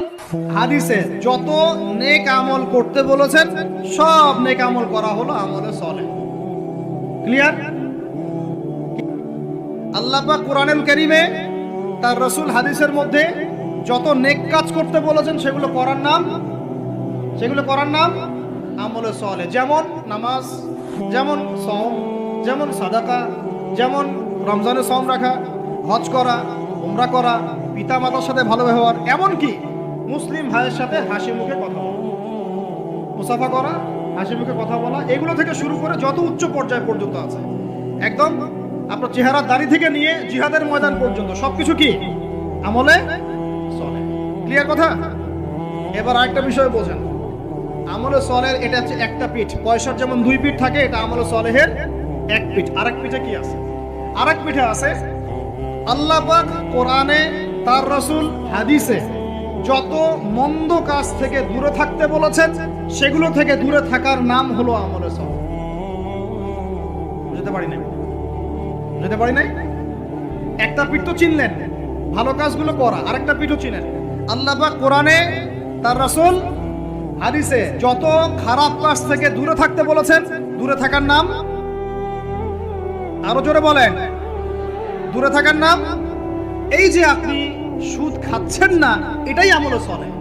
হাদিসে যত নেক আমল করতে বলেছেন সব নেক আমল করা হলো আমলে সলেহ। ক্লিয়ার? আল্লাহ পাক কোরআনুল কারীমে তার রাসূল হাদিসের মধ্যে যত নেক কাজ করতে বলেছেন সেগুলো করার নাম, সেগুলো করার নাম আমলে সলেহ। যেমন নামাজ, যেমন সওম, যেমন সাদাকা, যেমন রমজানে সওম রাখা, হজ করা, উমরা করা, পিতা মাতার সাথে ভালো ব্যবহার, এমনকি মুসলিম ভাইয়ের সাথে হাসি মুখে কথা বলা, মুসাফা করা, হাসি মুখে কথা বলা, এগুলো থেকে শুরু করে যত উচ্চ পর্যায় পর্যন্ত আছে, একদম আপনার চেহারা দাড়ি থেকে নিয়ে জিহাদের ময়দান পর্যন্ত সবকিছু কি আমলে সলেহ। ক্লিয়ার কথা? এবার আরেকটা বিষয় বোঝেন, আমলে সলেহের এটা হচ্ছে একটা পিঠ, পয়সার যেমন 2 পিঠ থাকে, এটা আমলে সলেহের 1 পিঠ। আরেক পিঠে কি আছে? আরেক পিঠে আছে আল্লাহ পাক কোরআনে তার রাসূল হাদিসে যত মন্দ কাজ থেকে দূরে থাকতে বলেছেন সেগুলো থেকে দূরে থাকার নাম হলো আমলে সলেহ। বুঝতে পারি নাই? বুঝতে পারি নাই? একটা পিঠ তো চিনলেন, ভালো কাজগুলো করা, আরেকটা পিঠও চিনেন। আল্লাহ পাক কোরআনে তার রাসূল হাদিসে যত খারাপ কাজ থেকে দূরে থাকতে বলেছেন, দূরে থাকার নাম, আরো জোরে বলেন, দূরে থাকার নাম। এই যে আপনি সুদ খাচ্ছেন না, এটাই আমলে সলেহ।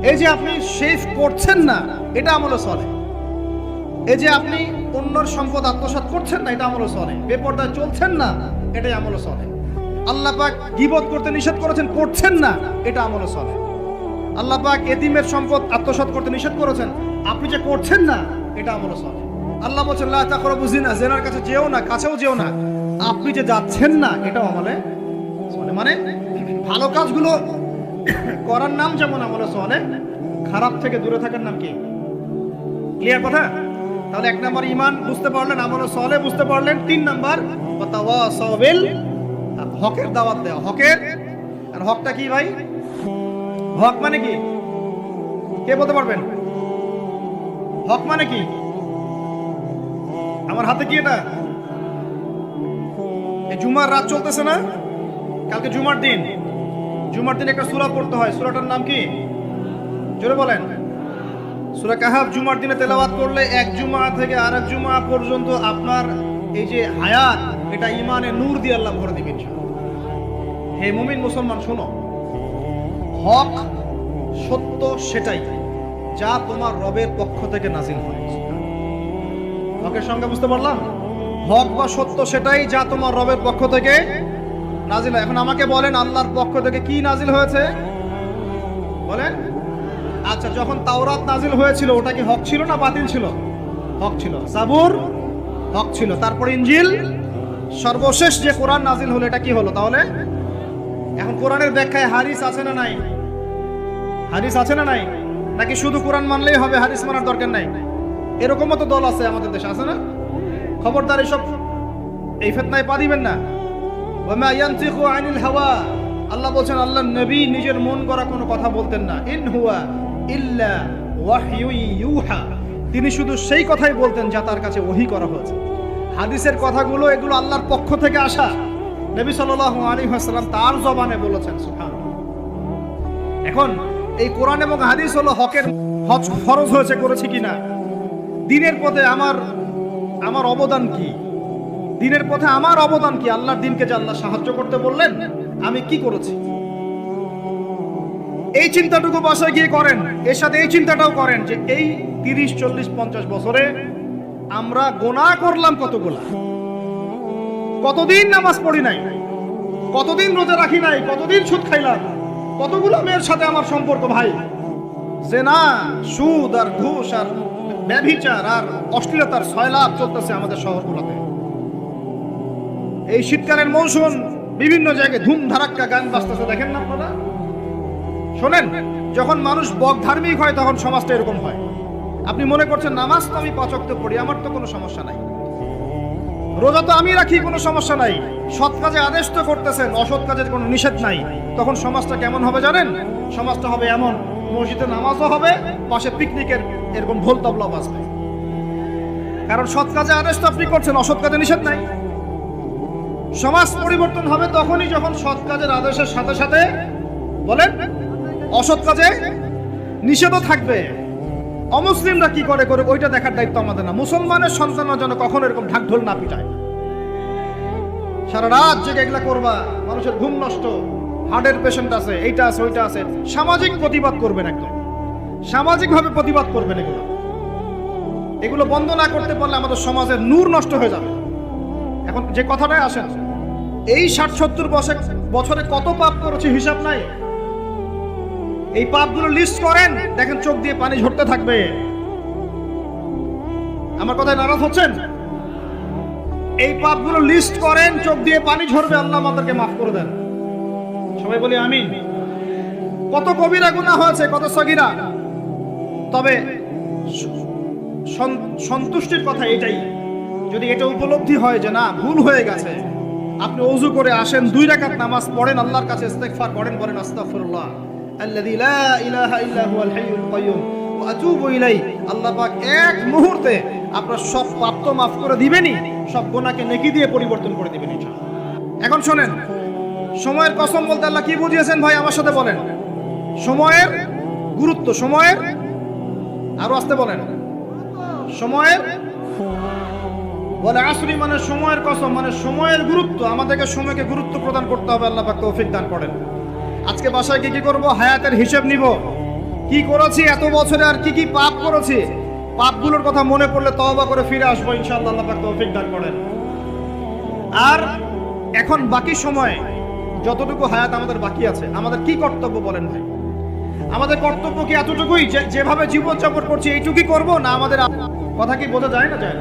এই যে আপনি শেভ করছেন না, এটা আমলে সলেহ। এই যে আপনি অন্যর সম্পদ আত্মসাৎ করছেন না, এটা আমলে সলেহ। বেপরদায় চলছেন না, এটাই আমলে সলেহ। আল্লাহ পাক গীবত করতে নিষেধ করেছেন, করছেন না, এটা আমলে সলেহ। আল্লাহ পাক এতিমের সম্পদ আত্মসাৎ করতে নিষেধ করেছেন, আপনি যে করছেন না, এটা আমলে সলেহ। আল্লাহ বলেছেন লা তাকরাবু জিনা, জিনার কাছে যেও না, কাছেও যেও না, আপনি যে যাচ্ছেন না, এটাও আমলে সলেহ। মানে ভালো কাজগুলো করার নাম যেমন আমলে সলেহ, খারাপ থেকে দূরে থাকার নাম কি? ক্লিয়ার কথা? তাহলে 1 নম্বর ঈমান বুঝতে পারলেন, আমলে সলেহ বুঝতে পারলেন। 3 নম্বর ওয়াতাওয়াসাউ বিল হক, হকের দাওয়াত দেওয়া। হকের, আর হকটা কি ভাই? হক মানে কি? কে বলতে পারবেন? হক মানে কি? আমার হাতে কি এটা? এই জুমার রাত চলতেছে না, কালকে জুমার দিন। জুমার দিন একটা সূরা পড়তে হয়, সূরাটার নাম কি? জোরে বলেন। সূরা কাহাফ জুমার দিনে তেলাওয়াত করলে এক জুমা থেকে আরেক জুমা পর্যন্ত আপনার এই যে হায়াত, এটা ইমানে নূর দিয়ে আল্লাহ ভরে দিবেন। হে মুমিন মুসলমান শোনো, হক সত্য সেটাই যা তোমার রবের পক্ষ থেকে নাজিল হয়। হকের সংজ্ঞা বুঝতে পারলাম? হক বা সত্য সেটাই যা তোমার রবের পক্ষ থেকে নাজিল হয়। এখন আমাকে বলেন, আল্লাহর পক্ষ থেকে কি নাজিল হয়েছে বলেন? আচ্ছা, যখন তাওরাত নাজিল হয়েছিল ওটা কি হক ছিল না বাতিল ছিল? হক ছিল। জাবুর হক ছিল। তারপর ইনজিল, সর্বশেষ যে কোরআন নাজিল হলো এটা কি হলো তাহলে? এখন কোরআনের ব্যাখ্যায় হাদিস আছে না নাই? হাদিস আছে না নাই? নাকি শুধু কোরআন মানলেই হবে, হাদিস মানার দরকার নাই? এরকমও তো দল আছে আমাদের দেশে, আছে না? খবরদার এসব এই ফিতনায় পা দিবেন না। ওয়ামা ইয়ানতিকু আনিল হাওয়া, আল্লাহ বলছেন আল্লাহর নবী নিজের মন গড়া কোনো কথা বলতেন না। ইন হুয়া ইল্লা ওয়াহয়ু ইউহা, তিনি শুধু সেই কথাই বলতেন যা তার কাছে ওহী করা হয়েছে। হাদিসের কথাগুলো এগুলো আল্লাহর পক্ষ থেকে আসা, নবী সাল্লাল্লাহু আলাইহি ওয়াসাল্লাম তার জবানে বলেছেন। সুবহানাল্লাহ। এখন এই কোরআন এবং হাদিস হলো হকের, হজ ফরজ হয়েছে করেছি কিনা, দ্বীনের পথে আমার অবদান কি, দ্বীনের পথে আমার অবদান কি, আল্লাহর দ্বীনকে যে আল্লাহ সাহায্য করতে বললেন আমি কি করেছি, এই চিন্তাটুকু বাসায় গিয়ে করেন। এর সাথে এই চিন্তাটাও করেন যে এই 30, 40, 50 বছরে আমরা গুনাহ করলাম কতগুলা, কতদিন নামাজ পড়ি নাই, কতদিন রোজা রাখি নাই, কতদিন সুদ খাইলাম, কতগুলো মেয়ের সাথে আমার সম্পর্ক ভাই, জেনা, সুদ আর ঘুষ আর ব্যভিচার আর অশ্লীলতার সয়লাব চলতেছে আমাদের শহরগুলোতে। এই শীতকালের মৌসুম বিভিন্ন জায়গায় ধুম ধারাক্কা গান বাজতেছে, দেখেন না আপনারা? শোনেন, যখন মানুষ বক ধার্মিক হয় তখন সমাজটা এরকম হয়। আপনি মনে করছেন নামাজ তো আমি 5 ওয়াক্ত পড়ি, আমার তো কোনো সমস্যা নাই, রোজা তো আমি রাখি, কোনো সমস্যা নাই, সৎ কাজে আদেশ তো করতেছেন, অসৎ কাজের কোনো নিষেধ নাই, তখন সমাজটা কেমন হবে জানেন? সমাজটা হবে এমন, মসজিদে নামাজও হবে, পাশে পিকনিকের এরকম ঢোল তবলা বাজবে। কারণ সৎ কাজে আদেশ তো আপনি করছেন, অসৎ কাজে নিষেধ নাই। সমাজ পরিবর্তন হবে তখনই যখন সৎ কাজের আদেশের সাথে সাথে বলেন অসৎ কাজে নিষেধও থাকবে। অমুসলিমরা কি করে করে ওইটা দেখার দায়িত্ব আমাদের না। মুসলমানের সন্তানরা যেন কখনো এরকম ঢাকঢোল না পিটায়, সারা রাত জেগে এগুলা করবা, মানুষের ঘুম নষ্ট, হার্টের পেশেন্ট আছে, এইটা আছে ওইটা আছে। সামাজিক প্রতিবাদ করবেন, একদম সামাজিকভাবে প্রতিবাদ করবেন। এগুলো বন্ধ না করতে পারলে আমাদের সমাজের নূর নষ্ট হয়ে যাবে। এখন যে কথাটাই আসেন, এই 60-70 বছরে কত পাপ করেছি হিসাব নাই। এই পাপগুলো লিস্ট করেন, দেখেন চোখ দিয়ে পানি ঝরতে থাকবে। আমার কথায় নারাজ হচ্ছেন? এই পাপগুলো লিস্ট করেন, চোখ দিয়ে পানি ঝরবে, আল্লাহ আমাদেরকে মাফ করে দেন। সবাই বলি আমিন। কত কবিরা গুনাহ হয়েছে, কত সগীরা। তবে সন্তুষ্টির কথা এটাই, যদি এটা উপলব্ধি হয় যে না ভুল হয়ে গেছে, আপনি ওযু করে আসেন, 2 রাকাত নামাজ পড়েন, আল্লাহর কাছে ইস্তেগফার করেন, বলেন আস্তাগফিরুল্লাহ আল্লাযী লা ইলাহা ইল্লা হুয়াল হাইয়ুল কাইয়্যুম ওয়া আতুবু ইলাইহি। আল্লাহ পাক এক মুহূর্তে আপনার সব পাপ তো মাফ করে দিবেনই, সব গুনাহকে নেকি দিয়ে পরিবর্তন করে দিবেন ইনশাআল্লাহ। এখন শুনেন, সময়ের কসম বলতে আল্লাহ কি বুঝিয়েছেন ভাই আমার সাথে বলেন? সময়ের গুরুত্ব, সময়ের, আরো আস্তে বলেন, সময়ের, বলে আসরি মানে সময়ের কসম, মানে সময়ের গুরুত্ব। আমাদেরকে সময়কে গুরুত্ব প্রদান করতে হবে। আল্লাহ পাক তৌফিক দান করেন। আজকে বাসায় কি করব? হায়াতের হিসেব নিব, কি করেছি এত বছরে, আর কি কি পাপ করেছি। পাপগুলোর কথা মনে পড়লে তওবা করে ফিরে আসবো ইনশাআল্লাহ। আল্লাহ পাক তৌফিক দান করেন। আর এখন বাকি সময় যতটুকু হায়াত আমাদের বাকি আছে, আমাদের কি কর্তব্য বলেন ভাই? আমাদের কর্তব্য কি এতটুকুই যেভাবে জীবনযাপন করছি এইটুকুই করব, না আমাদের কথা কি বোঝা যায় না? যায়।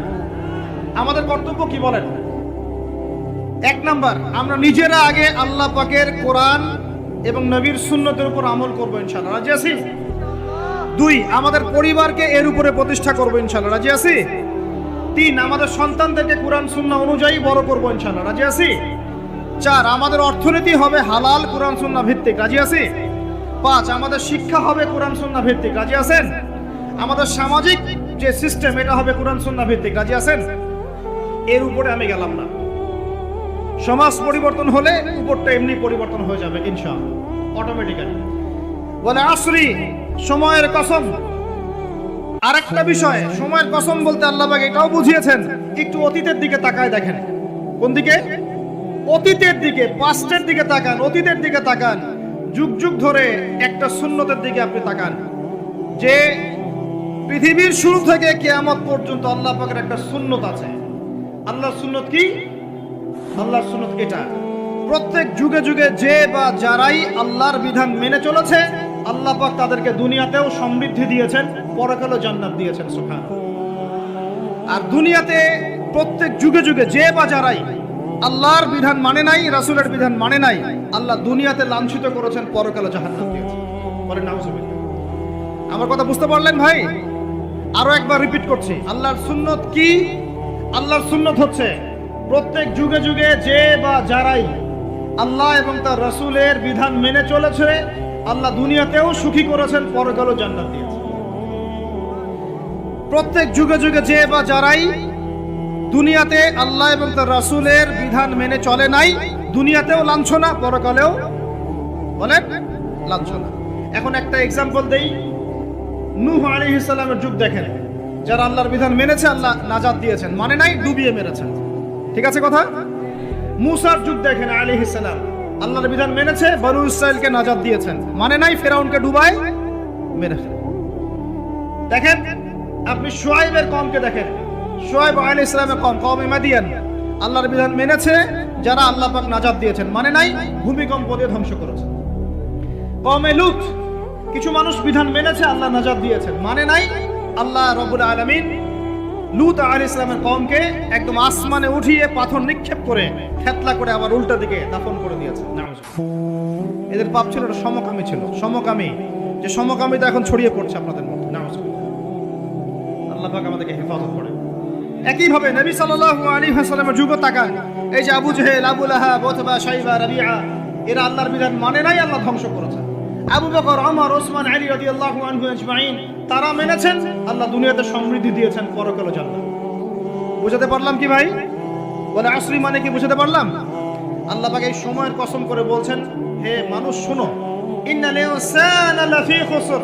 আমাদের কর্তব্য কি বলেন? 1 নাম্বার, আমরা নিজেরা আগে আল্লাহ পাকের কোরআন এবং নবীর সুন্নতের উপর আমল করবো ইনশাআল্লাহ। রাজি আছি? 2, আমাদের পরিবারকে এর উপরে প্রতিষ্ঠা করবো ইনশাআল্লাহ। রাজি আছি? 3, আমাদের সন্তানদেরকে কোরআন সুন্নাহ অনুযায়ী বড় করবো ইনশাআল্লাহ। রাজি আছি? 4, আমাদের অর্থনীতি হবে হালাল কোরআন সুন্নাহ ভিত্তিক। রাজি আছি? 5, আমাদের শিক্ষা হবে কোরআন সুন্নাহ ভিত্তিক। রাজি আছেন? আমাদের সামাজিক যে সিস্টেম এটা হবে কোরআন সুন্নাহ ভিত্তিক। রাজি আছেন? এর উপরে আমি গেলাম না। সমাজ পরিবর্তন হলে উপরটা এমনি পরিবর্তন হয়ে যাবে ইনশাআল্লাহ, অটোমেটিক্যালি। বলে আসরি, সময়ের কসম। আরেকটা বিষয়, সময়ের কসম বলতে আল্লাহ পাক এটাও বুঝিয়েছেন। একটু অতীতের দিকে তাকায় দেখেন। কোন দিকে? অতীতের দিকে, পাস্টের দিকে তাকান, অতীতের দিকে তাকান। যুগ যুগ ধরে একটা সুন্নতের দিকে আপনি তাকান, যে পৃথিবীর শুরু থেকে কিয়ামত পর্যন্ত আল্লাহ পাকের একটা সুন্নত আছে। আল্লাহর সুন্নত কি? আল্লাহর সুন্নত এটা, প্রত্যেক যুগে যুগে যে বা যারাই আল্লাহর বিধান মেনে চলেছে, আল্লাহ পাক তাদেরকে দুনিয়াতেও সমৃদ্ধি দিয়েছেন, পরকালেও জান্নাত দিয়েছেন। সুবহানাল্লাহ। আর দুনিয়াতে প্রত্যেক যুগে যুগে যে বা যারাই আল্লাহর বিধান মানে নাই, রাসূলের বিধান মানে নাই, আল্লাহ দুনিয়াতে লাঞ্ছিত করেছেন, পরকালে জাহান্নাম দিয়েছেন। বলেন নাউজুবিল্লাহ। আমার কথা বুঝতে পারলেন ভাই? আরো একবার রিপিট করছি, আল্লাহর সুন্নত কি? আল্লাহর সুন্নত হচ্ছে প্রত্যেক যুগে যুগে যে বা যারাই আল্লাহ এবং তার রাসূলের বিধান মেনে চলেছে, আল্লাহ দুনিয়াতেও সুখী করেছেন, পরকালেও জান্নাত দিয়েছেন। প্রত্যেক যুগে যুগে যে বা যারাই দুনিয়াতে আল্লাহ এবং তার রাসূলের বিধান মেনে চলে নাই, দুনিয়াতেও লাঞ্ছনা, পরকালেও বলেন লাঞ্ছনা। এখন একটা এক্সাম্পল দেই। নূহ আলাইহিস সালামের যুগ দেখেন, যারা আল্লাহর বিধান মেনেছে আল্লাহ নাজাত দিয়েছেন, মানে নাই ডুবিয়ে মেরেছেন। ঠিক আছে কথা? মূসার যুগ দেখেন আলাইহিস সালাম, আল্লাহর বিধান মেনেছে, বনু ইসরাইলকে নাজাত দিয়েছেন, মানে নাই ফেরাউনকে ডুবায় মেরেছেন। দেখেন আপনি শুআয়বের কওমকে দেখেন, শুআয়ব আলাইহিস সালামের কওম, কওমে মাদিয়ান, আল্লাহর বিধান মেনেছে, যারা আল্লাহ পাক নাজাত দিয়েছেন, মানে নাই ভূমিকম্প দিয়ে ধ্বংস করেছে। কওমে লূত, কিছু মানুষ বিধান মেনেছে, আল্লাহ নাজাত দিয়েছেন, মানে নাই, আল্লাহ রাব্বুল আলামিন লূত আলাইহিস সালামের কওমকে একদম আসমানে উঠিয়ে পাথর নিক্ষেপ করে থেতলা করে আবার উল্টা দিকে দাফন করে দিয়েছে। নাউজুবিল্লাহ। এদের পাপ ছিল, এটা সমকামী ছিল, সমকামী, যে সমকামিতা এখন ছড়িয়ে পড়ছে আপনাদের মধ্যে। নাউজুবিল্লাহ। আল্লাহ পাক আমাদেরকে হেফাজত করে। একই ভাবে নবী সাল্লাল্লাহু আলাইহি ওয়াসাল্লামের যুগ তাকান, এই যে আবু জেহেল, আবু লাহাব, উতবা, শাইবা, রাবিআ, এরা আল্লাহর বিধান মানে নাই, আল্লাহ ধ্বংস করেছে। আবু বকর, ওমর, ওসমান, আলী রাদিয়াল্লাহু আনহু আজমাইন, তারা মেনেছেন, আল্লাহ দুনিয়াতে সমৃদ্ধি দিয়েছেন, পরকালে জান্নাত। বুঝাতে পারলাম কি ভাই? বলে আসরি মানে কি বুঝাতে পারলাম? আল্লাহ পাক এই সময়ের কসম করে বলছেন, হে মানুষ শোনো, ইন্নাল ইনসানা লাফি খুসর,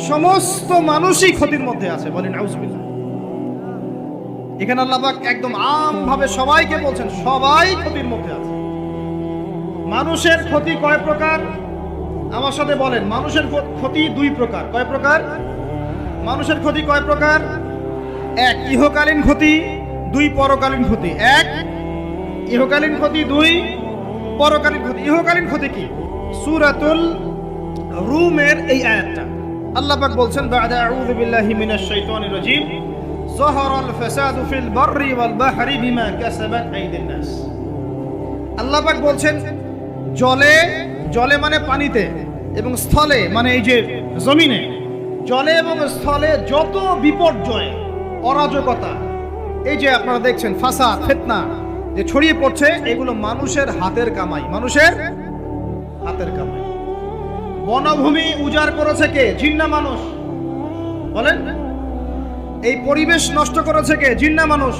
সমস্ত মানুষই ক্ষতির মধ্যে আছে। বলেন নাউজুবিল্লাহ। এখানে আল্লাহ পাক একদম আম ভাবে সবাইকে বলছেন, সবাই ক্ষতির মধ্যে আছে। মানুষের ক্ষতি কয় প্রকার? আমার সাথে বলেন, মানুষের ক্ষতি দুই প্রকার। কয় প্রকার? মানুষের ক্ষতি কয় প্রকার? এক, ইহকালীন ক্ষতি, দুই, পরকালীন ক্ষতি। এক, ইহকালীন ক্ষতি, দুই, পরকালীন ক্ষতি। ইহকালীন ক্ষতি কি? সূরাতুল রুমের এই আয়াতটা আল্লাহ পাক বলছেন, বা'দা আউযু বিল্লাহি মিনাশ শাইতানির রাজীম, যাহারাল ফাসাদু ফিল বাররি ওয়াল বাহরি বিমা কাসাবাত আইদিন নাস। আল্লাহ পাক বলছেন, জলে, জলে মানে পানিতে, এবং স্থলে মানে এই যে জমিনে, জলে এবং স্থলে যত বিপর্যয়, অরাজকতা, এই যে আপনারা দেখছেন ফাসাদ, ফিতনা যে ছড়িয়ে পড়ছে, এগুলো মানুষের হাতের কামাই, মানুষের হাতের কামাই। বনভূমি উজাড় করেছে কে? জিন না মানুষ? বলেন। এই পরিবেশ নষ্ট করেছে কে? জিন না মানুষ?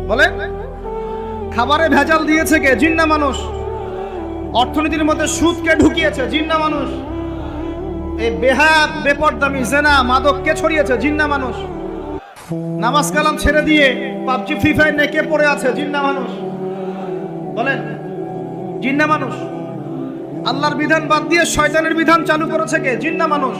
বলেন। খাবারে ভেজাল দিয়েছে কে? জিন না মানুষ? অর্থনীতির মধ্যে সুদকে ঢুকিয়েছে, জিন না মানুষ? এই বেহাত, বেপরদামি, জেনা, মাদক কে ছড়িয়েছে? জিন না মানুষ? নামাজ কালাম ছেড়ে দিয়ে পাবজি, ফ্রি ফায়ার নিয়ে কে পড়ে আছে? জিন না মানুষ? বলেন, জিন না মানুষ? আল্লাহর বিধান বাদ দিয়ে শয়তানের বিধান চালু করেছে কে? জিন না মানুষ?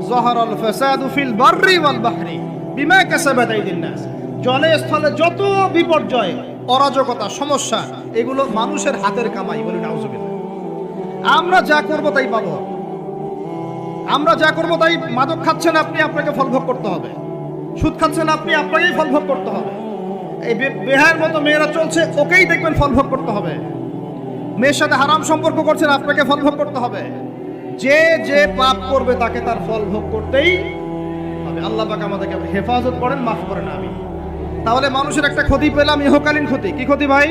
যাহারাল ফাসাদু ফিল বাররি ওয়াল বাহরি বিমা কাসাবাত আইদিন নাস, জলে স্থলে যত বিপর্যয়, অরাজকতা, সমস্যা, এগুলো মানুষের হাতের কামাই। বলি নাউজুবিল্লাহ। আমরা যা করব তাই পাবো। আমরা যা করব তাই, মাদক খাচ্ছেন আপনি, আপনাকে ফল ভোগ করতে হবে। সুদ খাচ্ছেন আপনি, আপনাকেই ফল ভোগ করতে হবে। এই বেহার মতো মেয়েরা চলছে, ওকেই দেখবেন ফল ভোগ করতে হবে। মেয়ের সাথে হারাম সম্পর্ক করছেন, আপনাকে ফল ভোগ করতে হবে। যে যে পাপ করবে তাকে তার ফল ভোগ করতেই হবে। আল্লাহ পাক আমাদেরকে হেফাজত করেন, মাফ করেন। আমি তাহলে মানুষের একটা ক্ষতি পেলাম, ইহকালীন ক্ষতি। কি ক্ষতি ভাই?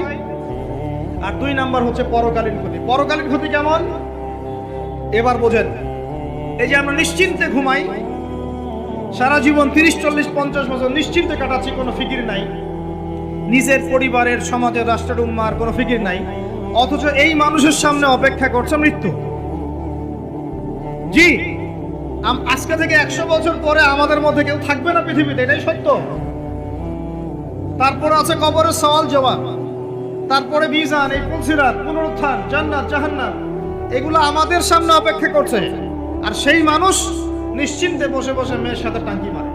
আর দুই নাম্বার হচ্ছে পরকালীন ক্ষতি। পরকালীন ক্ষতি কেমন? এবার বোঝেন। এই যে আমরা নিশ্চিন্তে ঘুমাই, সারা জীবন 30-40-50 বছর নিশ্চিন্তে কাটাচ্ছি, কোনো ফিকির নাই, নিজের পরিবারের, সমাজের, রাষ্ট্রের, উম্মার কোনো ফিকির নাই, অথচ এই মানুষের সামনে অপেক্ষা করছে মৃত্যু। জি, আজকে থেকে 100 বছর পরে আমাদের মধ্যে কেউ থাকবে না পৃথিবীতে, এটাই সত্য। তারপরে আছে কবরের সওয়াল জবাব, তারপরে মিজান, এই পুলসিরাত, পুনরুত্থান, জান্নাত, জাহান্নাম, এগুলো আমাদের সামনে অপেক্ষা করছে। আর সেই মানুষ নিশ্চিন্তে বসে বসে মেয়ের সাথে টাঙ্কি মারে,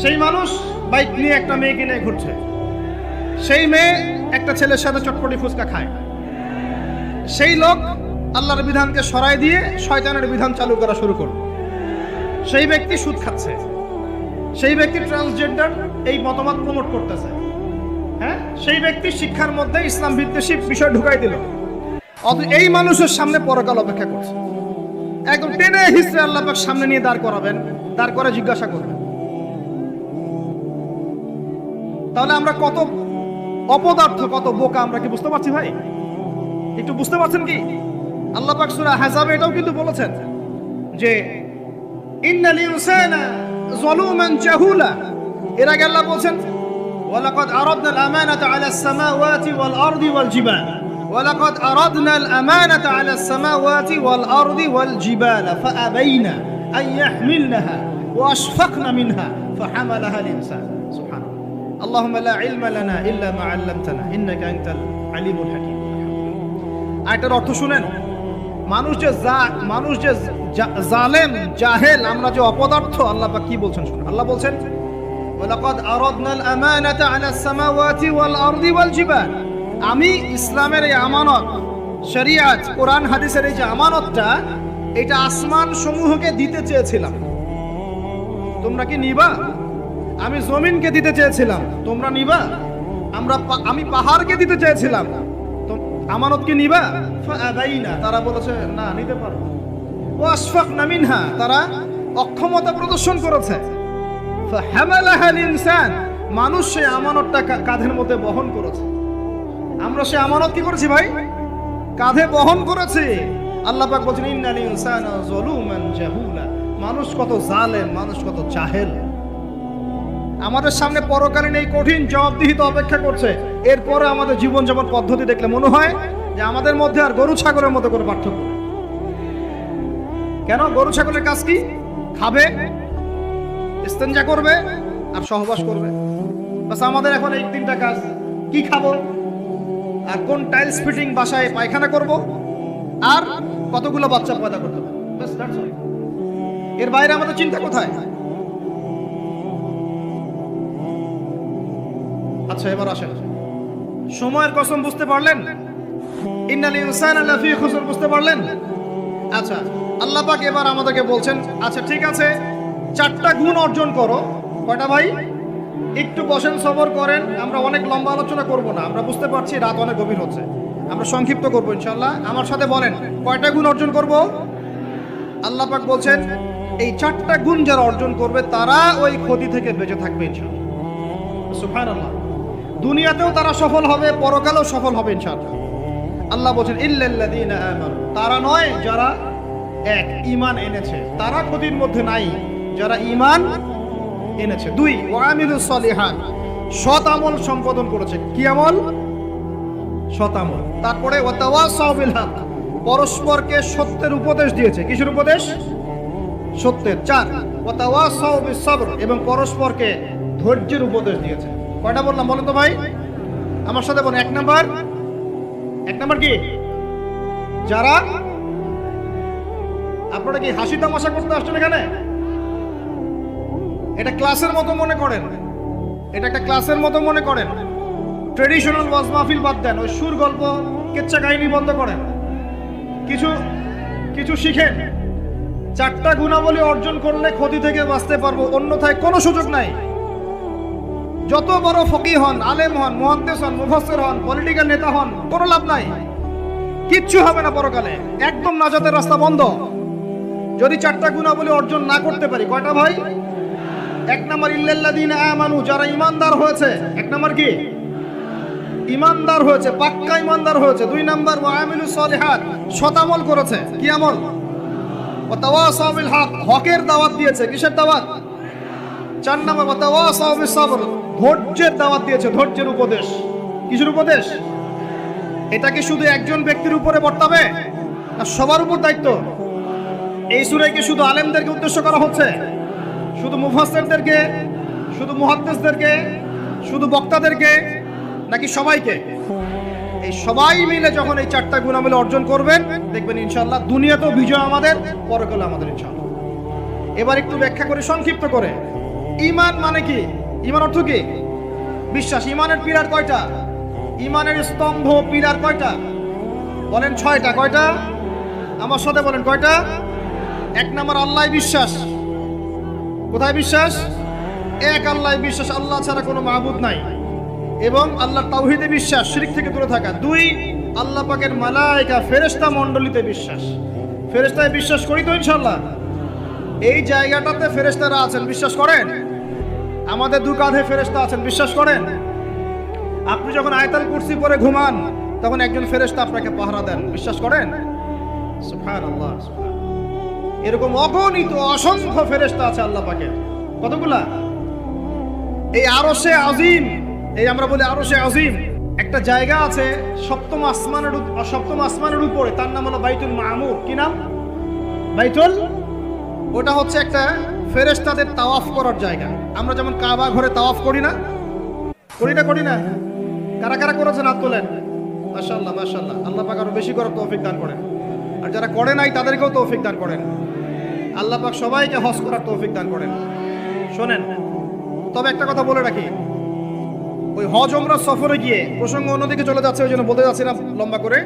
সেই মানুষ বাইক নিয়ে একটা মেয়েকে নিয়ে ঘুরছে, সেই মেয়ে একটা ছেলের সাথে চটপটি ফুচকা খায়, সেই লোক আল্লাহর বিধানকে সরাই দিয়ে শয়তানের বিধান চালু করা শুরু করল, সেই ব্যক্তি সুদ খাচ্ছে, সেই ব্যক্তি ট্রান্সজেন্ডার এই মতামত প্রমোট করতেছে, হ্যাঁ, সেই ব্যক্তি শিক্ষার মধ্যে ইসলাম বিদ্বেষী বিষয় ঢুকাই দিল। অথচ এই মানুষের সামনে পরকাল অপেক্ষা করছে। একদম টেনে হিস্ট্রি আল্লাহ পাক সামনে নিয়ে দাঁড় করাবেন, দাঁড় করে জিজ্ঞাসা করবেন। তাহলে আমরা কত অপদার্থ, কত বোকা, আমরা কি বুঝতে পারছি ভাই? একটু বুঝতে পারছেন কি? আল্লাহ পাক সূরা আহজাবে এটাও কিন্তু বলেছেন যে ইন্নাল ইনসানা যালুমান জাহুলা। এর আগে আল্লাহ বলেছেন ওয়ালাকাদ আরাদনাল আমানাতা আলাস সামাওয়াতি ওয়াল আরদি ওয়াল জিবাল, ওয়ালাকাদ আরাদনাল আমানাতা আলাস সামাওয়াতি ওয়াল আরদি ওয়াল জিবাল ফাআবাইনা আন ইয়াহমিলনাহা ওয়া আশফাকনা মিনহা ফাহামালাহা আল ইনসান। সুবহানাল্লাহ। আল্লাহুম্মা লা ইলমা লানা ইল্লা মা আল্লামতানা ইন্নাকা আনতাল আলিমুল হাকীম। আয়াতের অর্থ শুনেন, মানুষ যে জালেম, জাহেল, আমরা যে অপদার্থ, আল্লাহ পাক কি বলছেন শুনুন। আল্লাহ বলছেন ওয়ালাকাদ আরাদনাল আমানাতা আলাস সামাওয়াতি ওয়াল আরদি ওয়াল জিবাল, আমি ইসলামের এই আমানত, শরিয়াত, কোরআন হাদিসের এই যে আমানতটা, এটা আসমান সমূহকে দিতে চেয়েছিলাম, তোমরা কি নিবা? আমি জমিনকে দিতে চেয়েছিলাম, তোমরা নিবা? আমি পাহাড়কে দিতে চেয়েছিলাম, আমানত কি নিবা? ফাআবাইনা, তারা বলেছে না, নিতে পারবো। ওয়াশফাকনা মিনহা, তারা অক্ষমতা প্রদর্শন করেছে। ফাহামালাহা আল ইনসান, মানুষ সেই আমানতটা কাঁধের মধ্যে বহন করেছে। আমরা সেই আমানত কি করেছি ভাই? কাঁধে বহন করেছি। আল্লাহ পাক বলেন ইন্নাল ইনসানা যালুমান জাহুলা, মানুষ কত জালেম, মানুষ কত জাহেল। আমাদের সামনে পরকালীন এই কঠিন জবাবদিহিতা অপেক্ষা করছে। এরপরে আমাদের জীবনযাপন পদ্ধতি দেখলে মনে হয় যে আমাদের মধ্যে আর গরু ছাগলের মতো কোনো পার্থক্য নেই। কেন? গরু ছাগলের কাজ কি? খাবে, ইস্তেঞ্জা করবে আর সহবাস করবে, বাস। আমাদের এখন এই তিনটা কাজ। কি খাবো, আর কোন টাইলস ফিটিং বাসায় পায়খানা করব, আর কতগুলো বাচ্চা পয়দা করতে হবে, বাস, দ্যাটস অল। এর বাইরে আমাদের চিন্তা কোথায়? আচ্ছা, এবার আসেন, সময়ের কসম বুঝতে পারলেন? ইন্নাল ইনসানা লাফি খুসর বুঝতে পারলেন? আচ্ছা, আল্লাহ পাক এবার আমাদেরকে বলছেন, আচ্ছা ঠিক আছে, 4টা গুণ অর্জন করো। কয়টা ভাই? একটু বসেন, সবর করেন, আমরা অনেক লম্বা আলোচনা করব না, আমরা বুঝতে পারছি রাত অনেক গভীর হচ্ছে, আমরা সংক্ষিপ্ত করব ইনশাআল্লাহ। আমার সাথে বলেন, কয়টা গুণ অর্জন করব? আল্লাহ পাক বলছেন এই 4টা গুণ যারা অর্জন করবে তারা ওই ক্ষতি থেকে বেঁচে থাকবে ইনশাআল্লাহ। সুবহানাল্লাহ। দুনিয়াতেও তারা সফল হবে, পরকালেও সফল হবে ইনশাআল্লাহ। আল্লাহ বলছেন ইল্লাল্লাযীনা আমানু, তারা নয় যারা এক ঈমান এনেছে, তারা ক্ষতির মধ্যে নাই, যারা ঈমান এনেছে। 2 ওয়া আমিলুস সলিহাত, সৎ আমল সম্পাদন করেছে। কি আমল? সৎ আমল। তারপরে ওয়া তাওয়াসাউ বিল হক, পরস্পরকে সত্যের উপদেশ দিয়েছে। কিসের উপদেশ? সত্যের। 4 ওয়া তাওয়াসাউ বিস সবর, এবং পরস্পরকে ধৈর্যের উপদেশ দিয়েছে। কয়টা বললাম বলেন তো ভাই? আমার সাথে বলেন। 1 নাম্বার কি? যারা, আপনারা কি হাসি তামাশা করতে আসছেন এখানে? এটা ক্লাসের মতো মনে করেন, এটা একটা ক্লাসের মতো মনে করেন। ট্রেডিশনাল ওয়াজ মাহফিল বাদ দেন, ওই সুর গল্প কেচ্চা কাহিনী বন্ধ করেন, কিছু শিখেন। 4টা গুণাবলী অর্জন করলে ক্ষতি থেকে বাঁচতে পারবো, অন্যথায় কোনো সুযোগ নাই। যত বড় ফকিহ হন, আলেম হন, মুহাদ্দিস হন, মুফাসসির হন, পলিটিক্যাল নেতা হন, কোনো লাভ নাই, কিচ্ছু হবে না পরকালে, একদম নাজাতের রাস্তা বন্ধ যদি 4টা গুণাবলী অর্জন না করতে পারি। কয়টা ভাই? 1 নাম্বার ইল্লাল্লাযীনা আমানু, যারা ঈমানদার হয়েছে। 1 নাম্বার কি? ঈমানদার হয়েছে, পাক্কা ঈমানদার হয়েছে। 2 নাম্বার ওয়া আমিলুস সলিহাত, সৎ আমল করেছে। কি আমল? ওয়া তাওয়াসাউ বিল হক, হকের দাওয়াত দিয়েছে। কিসের দাওয়াত? 4 নম্বর ওয়া তাওয়াসাউ বিস সাবর, ধৈর্যের দাওয়াত দিয়েছে, ধৈর্যের উপদেশ। কিসের উপদেশ? এটা কি শুধু একজন ব্যক্তির উপরে বর্তাবে না সবার উপর দায়িত্ব? এই সূরায় কি শুধু আলেমদেরকে উদ্দেশ্য করা হচ্ছে, শুধু মুফাসসিরদেরকে, শুধু মুহাদ্দিসদেরকে, শুধু বক্তাদেরকে, নাকি সবাইকে? এই সবাই মিলে যখন এই 4টা গুণাবলী অর্জন করবেন, দেখবেন ইনশাআল্লাহ দুনিয়াতেও বিজয় আমাদের, পরকালে আমাদের ইনশাআল্লাহ। এবার একটু ব্যাখ্যা করে সংক্ষিপ্ত করে, ঈমান মানে কি? ঈমান অর্থ কি? বিশ্বাস। ঈমানের পিলার কয়টা? ঈমানের স্তম্ভ পিলার কয়টা? বলেন 6টা। কয়টা? আমার সাথে বলেন কয়টা? 1 নম্বর আল্লাহ বিশ্বাস। কোথায় বিশ্বাস? এক আল্লাহ বিশ্বাস, আল্লাহ ছাড়া কোনো মাবুদ নাই। এবং আল্লাহর তাওহীদে বিশ্বাস, শিরক থেকে দূরে থাকা। 2 আল্লাহ পাকের মালায়েকা ফেরেশতা মণ্ডলীতে বিশ্বাস। ফেরেশতায় বিশ্বাস করি তো ইনশাআল্লাহ? এই জায়গাটাতে ফেরেশতারা আছেন, বিশ্বাস করেন? আমাদের 2 কাঁধে ফেরেশতা আছেন, বিশ্বাস করেন? আপনি যখন আয়াতুল কুরসি পড়ে ঘুমান তখন একজন ফেরেশতা আপনাকে পাহারা দেন, বিশ্বাস করেন? সুবহানাল্লাহ, সুবহানাল্লাহ। এরকম অগণিত অসংখ্য ফেরেশতা আছে আল্লাহ পাকের। কতগুলা? এই আরশে আজিম, এই আমরা বলি আরশে আজিম, একটা জায়গা আছে 7ম আসমানের উপরে, তার নাম হলো বাইতুল মামুর। কি নাম? বাইতুল। ওটা হচ্ছে একটা ফেরেশতাদের তাওয়াফ করার জায়গা। আমরা যেমন কাবা ঘরে তাওয়াফ করি না? করি না? কারা কারা করেছেন হাত তোলেন। মাশাআল্লাহ, মাশাআল্লাহ। আল্লাহ পাক আরো বেশি করার তৌফিক দান করেন, আর যারা করে নাই তাদেরকেও তৌফিক দান করেন। আল্লাহ পাক সবাইকে হজ করার তৌফিক দান করেন। শোনেন, তবে একটা কথা বলে রাখি, ওই হজ উমরা সফরে গিয়ে, প্রসঙ্গ অন্যদিকে চলে যাচ্ছে ওই জন্য বলতে যাচ্ছি না লম্বা করে,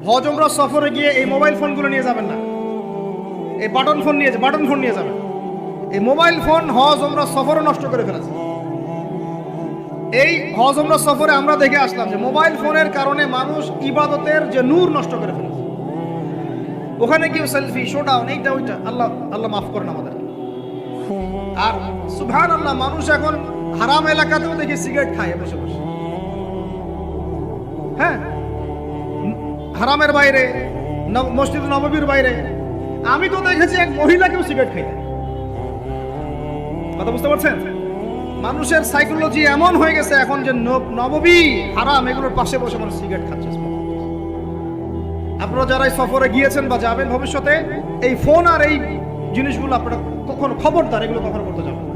হজ উমরা সফরে গিয়ে এই মোবাইল ফোনগুলো নিয়ে যাবেন না। এই বাটন ফোন নিয়ে যাবেন। এই মোবাইল ফোন হজ উমরা সফরও নষ্ট করে ফেলেছে। এই হজ উমরা সফরে আমরা দেখে আসলাম যে মোবাইল ফোনের কারণে মানুষ ইবাদতের যে নূর নষ্ট করে ফেলেছে। ওখানে কি সেলফি, শোডাউন, এইটা ওইটা, আল্লাহ মাফ করেন আমাদের। আর সুবহানাল্লাহ, মানুষ এখন হারাম এলাকাতেও দেখি সিগারেট খায় বসে বসে। হ্যাঁ, হারামের বাইরে, মসজিদ নববীর বাইরে আমি তো দেখেছি এক মহিলাকেও সিগারেট খাইতে। কথা বুঝতে পারছেন? মানুষের সাইকোলজি এমন হয়ে গেছে এখন যে নববী হারাম এগুলোর পাশে বসে মানুষ সিগারেট খাচ্ছে। আপনারা যারা সফরে গিয়েছেন বা যাবেন ভবিষ্যতে, এই ফোন আর এই জিনিসগুলো আপনারা কখনো, খবরদার এগুলো কখনো করতে যাবেন না।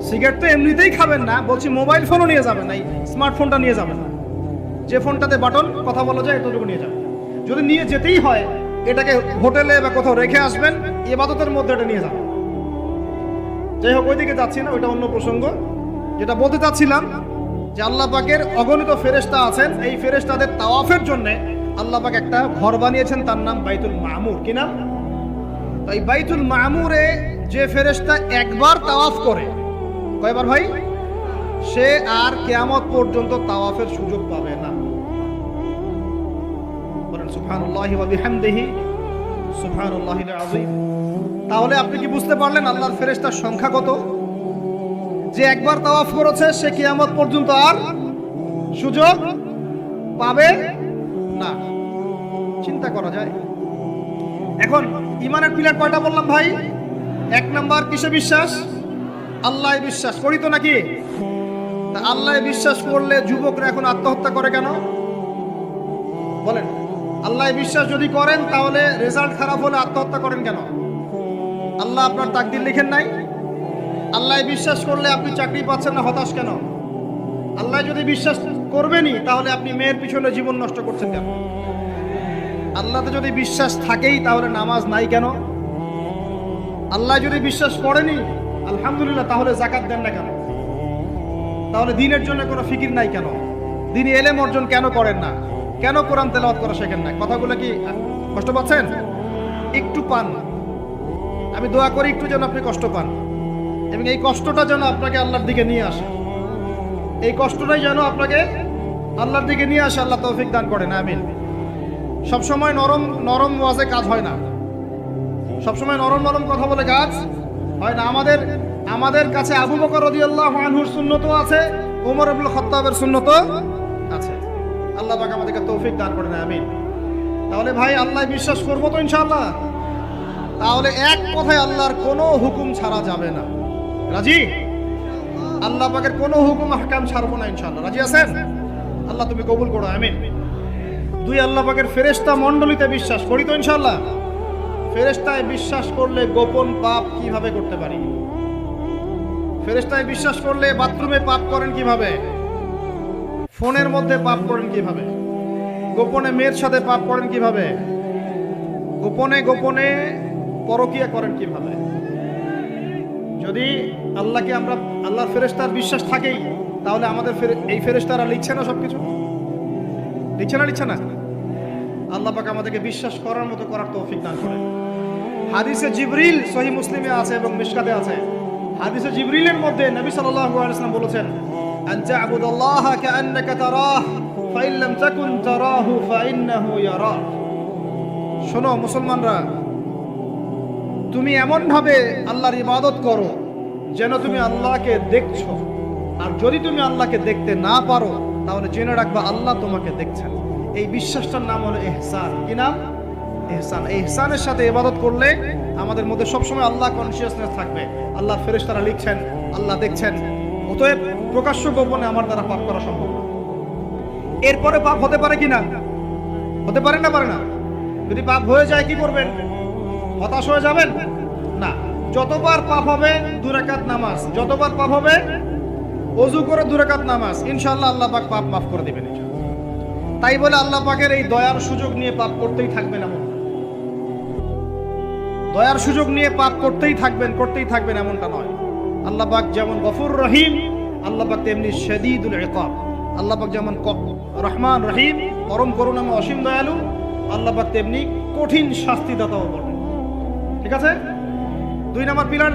সিগারেট তো এমনিতেই খাবেন না, বলছি মোবাইল ফোনও নিয়ে যাবেন না, এই স্মার্টফোনটা নিয়ে যাবেন না। যে ফোনটাতে বাটন কথা বলা যায় এতটুকু নিয়ে যাবেন। যদি নিয়ে যেতেই হয় এটাকে হোটেলে বা কোথাও রেখে আসবেন, ইবাদতের মধ্যে এটা নিয়ে যাবেন। যাই হোক, ওইদিকে যাচ্ছি না, ওইটা অন্য প্রসঙ্গ। যেটা বলতে চাচ্ছিলাম যে আল্লাহ পাকের অগণিত ফেরেশতা আছেন। এই ফেরেশতাদের তাওয়াফের জন্য আল্লাহ পাক একটা ঘর বানিয়েছেন, তার নাম বাইতুল মামুর। কি নাম? এই বাইতুল মামুরে যে ফেরেশতা একবার তাওয়াফ করে, কয়বার ভাই? সে আর কিয়ামত পর্যন্ত তাওয়াফের সুযোগ পাবে না। বলেন সুবহানাল্লাহি ওয়া বিহামদিহি সুবহানাল্লাহিল আযীম। তাহলে আপনি কি বুঝতে পারলেন আল্লাহর ফেরেশতার সংখ্যা কত? যে একবার তাওয়াফ করেছে সে কিয়ামত পর্যন্ত আর সুযোগ পাবে না। চিন্তা করা যায়। এখন ঈমানের পিলার কয়টা বললাম ভাই? 1 নাম্বার কিসে বিশ্বাস? আল্লাহ বিশ্বাস করি তো নাকি? তা আল্লাহ বিশ্বাস করলে যুবকরা এখন আত্মহত্যা করে কেন? বলেন, আল্লাহ বিশ্বাস যদি করেন তাহলে রেজাল্ট খারাপ হলে আত্মহত্যা করেন কেন? আল্লাহ আপনার তাকদীর লিখেন নাই? আল্লাহ বিশ্বাস করলে আপনি চাকরি পাচ্ছেন না, হতাশ কেন? আল্লাহ যদি বিশ্বাস করবেনই তাহলে আপনি মেয়ের পিছনে জীবন নষ্ট করছেন কেন? আল্লাহতে যদি বিশ্বাস থাকেই তাহলে নামাজ নাই কেন? আল্লাহ যদি বিশ্বাস করেনি আলহামদুলিল্লাহ, তাহলে যাকাত দেন না কেন? তাহলে দ্বীনের জন্য কোনো ফিকির নাই কেন? দ্বীনি ইলম অর্জন কেন করেন না? কেন কোরআন তেলাওয়াত করা শেখেন না? কথাগুলো কি কষ্ট পাচ্ছেন? একটু পান, আমি দোয়া করি একটু যেন আপনি কষ্ট পান, এবং এই কষ্টটা যেন আপনাকে আল্লাহর দিকে নিয়ে আসে। এই কষ্টটাই যেন আপনাকে আল্লাহর দিকে নিয়ে আসে। আল্লাহ তৌফিক দান করেন, আমিন। সবসময় নরম নরম ওয়াজে কাজ হয় না, সবসময় নরম নরম কথা বলে কাজ হয় না। আমাদের কাছে আবু বকর রাদিয়াল্লাহু আনহুর সুন্নতও আছে, ওমর ইবনে খাত্তাবের সুন্নতও আছে। আল্লাহ পাক আমাদেরকে তৌফিক দান করেন, আমিন। তাহলে ভাই আল্লাহ বিশ্বাস করবো তো ইনশাআল্লাহ? তাহলে এক কথায় আল্লাহর কোনো হুকুম ছাড়া যাবে না। রাজি? আল্লাহ পাকের কোনো হুকুম আহকাম ছাড়বো না ইনশাআল্লাহ। রাজি আছেন? আল্লাহ তুমি কবুল করো, আমিন। দুই, আল্লাহ পাকের ফেরেশতা মণ্ডলীতে বিশ্বাস করি তো ইনশাআল্লাহ। ফেরেশতায় বিশ্বাস করলে গোপন পাপ কিভাবে করতে পারি? ফেরেশতায় বিশ্বাস করলে বাথরুমে পাপ করেন কিভাবে? ফোনের মধ্যে পাপ করেন কিভাবে? গোপনে মেয়ের সাথে পাপ করেন কিভাবে? গোপনে গোপনে পরকিয়া করেন কিভাবে? যদি আল্লাহকে আমরা আল্লাহর ফেরেশতার বিশ্বাস থাকেই, তাহলে আমাদের এই ফেরেশতারা লিখছে না সবকিছু? লিখছে না? আল্লাহ পাক আমাদেরকে বিশ্বাস করার মতো করার তৌফিক দান করেন। হাদিসে জিবরিল সহিহ মুসলিমে আছে এবং মিশকাতে আছে। হাদিসে জিবরিলের মধ্যে নবী সাল্লাল্লাহু আলাইহি ওয়াসাল্লাম বলেছেন, আন তা'বুদাল্লাহা কাআন্নাকা তারাহ ফাইন লাম তাকুন তারাহু ফাইন্নাহু ইয়ারাক। শোনো মুসলমানরা, তুমি এমন ভাবে আল্লাহর ইবাদত করো যেন তুমি আল্লাহকে দেখছো, আর যদি তুমি আল্লাহকে দেখতে না পারো তাহলে জেনে রাখবা আল্লাহ তোমাকে দেখছেন। এই বিশ্বাসটার নাম হলো ইহসান। কি নাম? ইহসান। এই ইহসানের সাথে ইবাদত করলে আমাদের মধ্যে সবসময় আল্লাহ কনসিয়াসনেস থাকবে। আল্লাহ ফেরেশতারা লিখছেন, আল্লাহ দেখছেন। অতএব প্রকাশ্য গোপনে আমার দ্বারা পাপ করা সম্ভব না। এরপরে পাপ হতে পারে কিনা? হতে পারে না? পারে না? যদি পাপ হয়ে যায় কি করবেন? হতাশ হয়ে যাবেন না। যতবার পাপ হবে 2 রাকাত নামাজ, যতবার পাপ হবে ওযু করে 2 রাকাত নামাজ, ইনশাআল্লাহ আল্লাহ পাক পাপ মাফ করে দিবেন ইনশাআল্লাহ। তাই বলে আল্লাহ পাকের এই দয়ার সুযোগ নিয়ে পাপ করতেই থাকবেন এমন না। দয়ার সুযোগ নিয়ে পাপ করতেই থাকবেন এমনটা নয়। আল্লাহ পাক যেমন গফুর রহিম, আল্লাহ পাক তেমনি শাদীদুল ইকাব। আল্লাহ পাক যেমন রহমান রহিম, পরম করুণাময় অসীম দয়ালু, আল্লাহ পাক তেমনি কঠিন শাস্তিদাতাও বলেন। ঠিক আছে? 2 নম্বর পিলার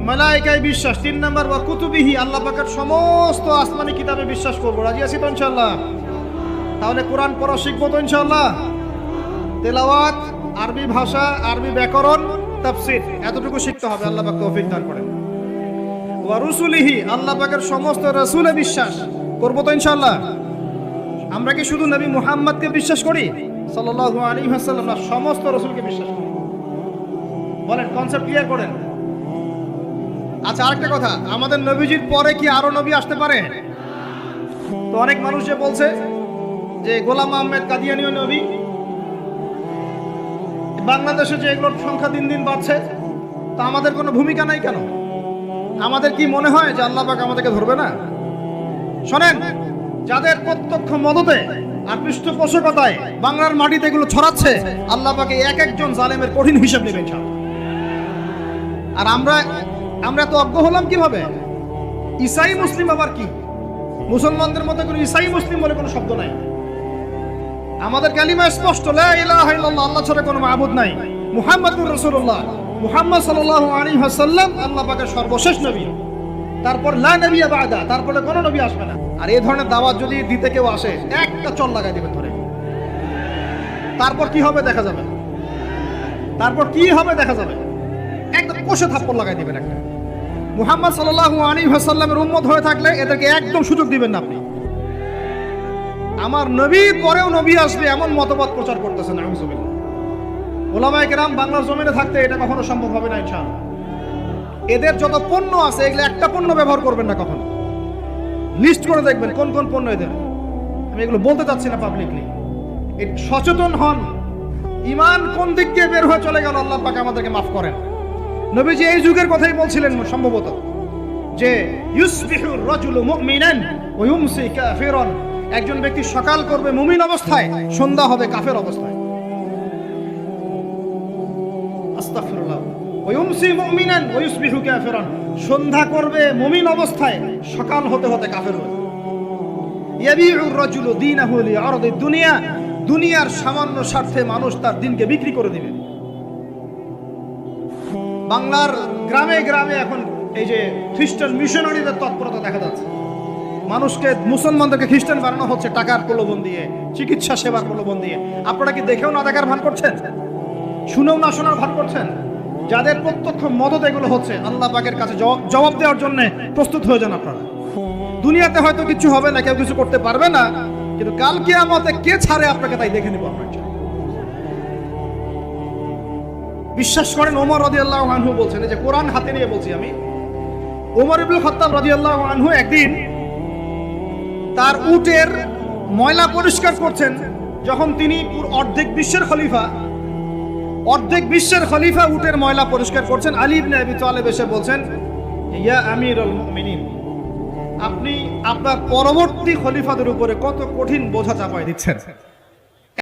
মালায়েকায় বিশ্বাস। 3 নম্বর ওয়া কুতুবিহি, আল্লাহ পাকের সমস্ত আসমানি কিতাবে বিশ্বাস করব। রাজি আছি তো ইনশাআল্লাহ? তাহলে কোরআন পড়া শিখবো তো ইনশাআল্লাহ। তেলাওয়াত, আরবি ভাষা, আরবি ব্যাকরণ, তাফসীর এতটুকু শিখতে হবে। আল্লাহ পাক তৌফিক দান করেন। ওয়া রুসুলিহি, আল্লাহ পাকের সমস্ত রাসূলে বিশ্বাস করব তো ইনশাআল্লাহ। আমরা কি শুধু নবী মুহাম্মদকে বিশ্বাস করি সাল্লাল্লাহু আলাইহি ওয়াসাল্লাম, না সমস্ত রাসূলকে বিশ্বাস করি? বলেন, কনসেপ্ট ক্লিয়ার করেন। আচ্ছা, আরেকটা কথা, আমাদের নবীজির পরে কি আরো নবী আসতে পারে? তো অনেক মানুষ যে বলছে যে গোলাম আহমেদ কাদিয়ানীও নবী, বাংলাদেশে যে এগুলোর সংখ্যা দিন দিন বাড়ছে, তা আমাদের কোনো ভূমিকা নাই কেন? আমাদের কি মনে হয় যে আল্লাহ পাক আমাদেরকে ধরবে না? শোনেন, যাদের প্রত্যক্ষ মদতে আর পৃষ্ঠপোষকতায় বাংলার মাটিতে এগুলো ছড়াচ্ছে, আল্লাহ পাক এক একজন জালেমের কঠিন হিসাব নেবেন ইনশাআল্লাহ। আর আমরা তো অজ্ঞ হলাম কিভাবে? ঈসাই মুসলিম আবার কি? মুসলমানদের মধ্যে কোনো ঈসাই মুসলিম বলে কোনো শব্দ নাই। আমাদের কালিমা স্পষ্ট, লা ইলাহা ইল্লাল্লাহ, আল্লাহ ছাড়া কোনো মাবুদ নাই, মুহাম্মাদুর রাসূলুল্লাহ, মুহাম্মদ সাল্লাল্লাহু আলাইহি ওয়াসাল্লাম আল্লাহ পাকের সর্বশেষ নবী। তারপর লা নবিয়্যা বাদা, তারপরে কোনো নবী আসবে না। আর এই ধরনের দাওয়াত যদি দিতে কেউ আসে, একটা চল লাগাই দিবেন ধরে। তারপর কি হবে দেখা যাবে। একদম কষে থাপ্পড় লাগাই দিবেন একটা। মুহাম্মদ সাল্লাল্লাহু আলাইহি ওয়াসাল্লামের উম্মত হয়ে থাকলে এদেরকে একদম সুযোগ দিবেন না আপনি। আমার নবীর পরেও নবী আসবে এমন মতবাদ প্রচার করতেছেন, নাউযুবিল্লাহ। উলামায়ে কেরাম বাংলার জমিনে থাকতে এটা কখনো সম্ভব হবে না ইনশাআল্লাহ। এদের যত পণ্য আছে, এগুলো একটা পণ্য ব্যবহার করবেন না কখনো। লিস্ট করে দেখবেন কোন কোন পণ্য এদের। আমি এগুলো বলতে চাচ্ছি না পাবলিকলি। সচেতন হন, ঈমান কোন দিক দিয়ে বের হয়ে চলে গেল, আল্লাহ পাক আমাদেরকে মাফ করেন। নবীজি এই যুগের কথাই বলছিলেন সম্ভবত, যে ইউসবিহুর রাজুলু মুমিনান ওয়া ইউমসি কাফিরান, একজন ব্যক্তি সকাল করবে মুমিন অবস্থায়, সন্ধ্যা হবে কাফের অবস্থায়। আস্তাগফিরুল্লাহ। ওয়া ইউমসি মুমিনান ওয়া ইউসবিহু কাফিরান, সন্ধ্যা করবে মুমিন অবস্থায়, সকাল হতে হতে কাফের হবে। ইয়াবিউর রাজুলু দীনাহু লিআরদিদ দুনিয়া, দুনিয়ার সামান্য স্বার্থে মানুষ তার দিনকে বিক্রি করে দিবে। বাংলার গ্রামে গ্রামে এখন এই যে খ্রিস্টান মিশনারিদের তৎপরতা দেখা যাচ্ছে। মানুষকে, মুসলমানদেরকে খ্রিস্টান বানানো হচ্ছে টাকার প্রলোভন দিয়ে, চিকিৎসা সেবার প্রলোভন দিয়ে। আপনারা কি দেখেও না দেখার ভান করছেন? শুনেও না শোনার ভান করছেন? যাদের প্রত্যক্ষ মদত এগুলো হচ্ছে, আল্লাহ পাকের কাছে জবাব দেওয়ার জন্য প্রস্তুত হয়ে যান আপনারা। দুনিয়াতে হয়তো কিছু হবে না, কেউ কিছু করতে পারবে না, কিন্তু কাল কিয়ামতে কে ছাড়ে আপনাকে তাই দেখে নেব আমরা। বিশ্বাস করেন ওমর রাদিয়াল্লাহু আনহু বলছেন, এই যে কোরআন হাতে নিয়ে বলছি আমি, ওমর ইবনুল খাত্তাব রাদিয়াল্লাহু আনহু একদিন তার উটের ময়লা পরিষ্কার করছেন, যখন তিনি অর্ধেক বিশ্বের খলিফা উটের ময়লা পরিষ্কার করছেন। আলী ইবনে আবি তালেব এসে বলছেন, ইয়া আমিরুল মুমিনিন, আপনি আপনার পরবর্তী খলিফাদের উপরে কত কঠিন বোঝা চাপায় দিচ্ছেন।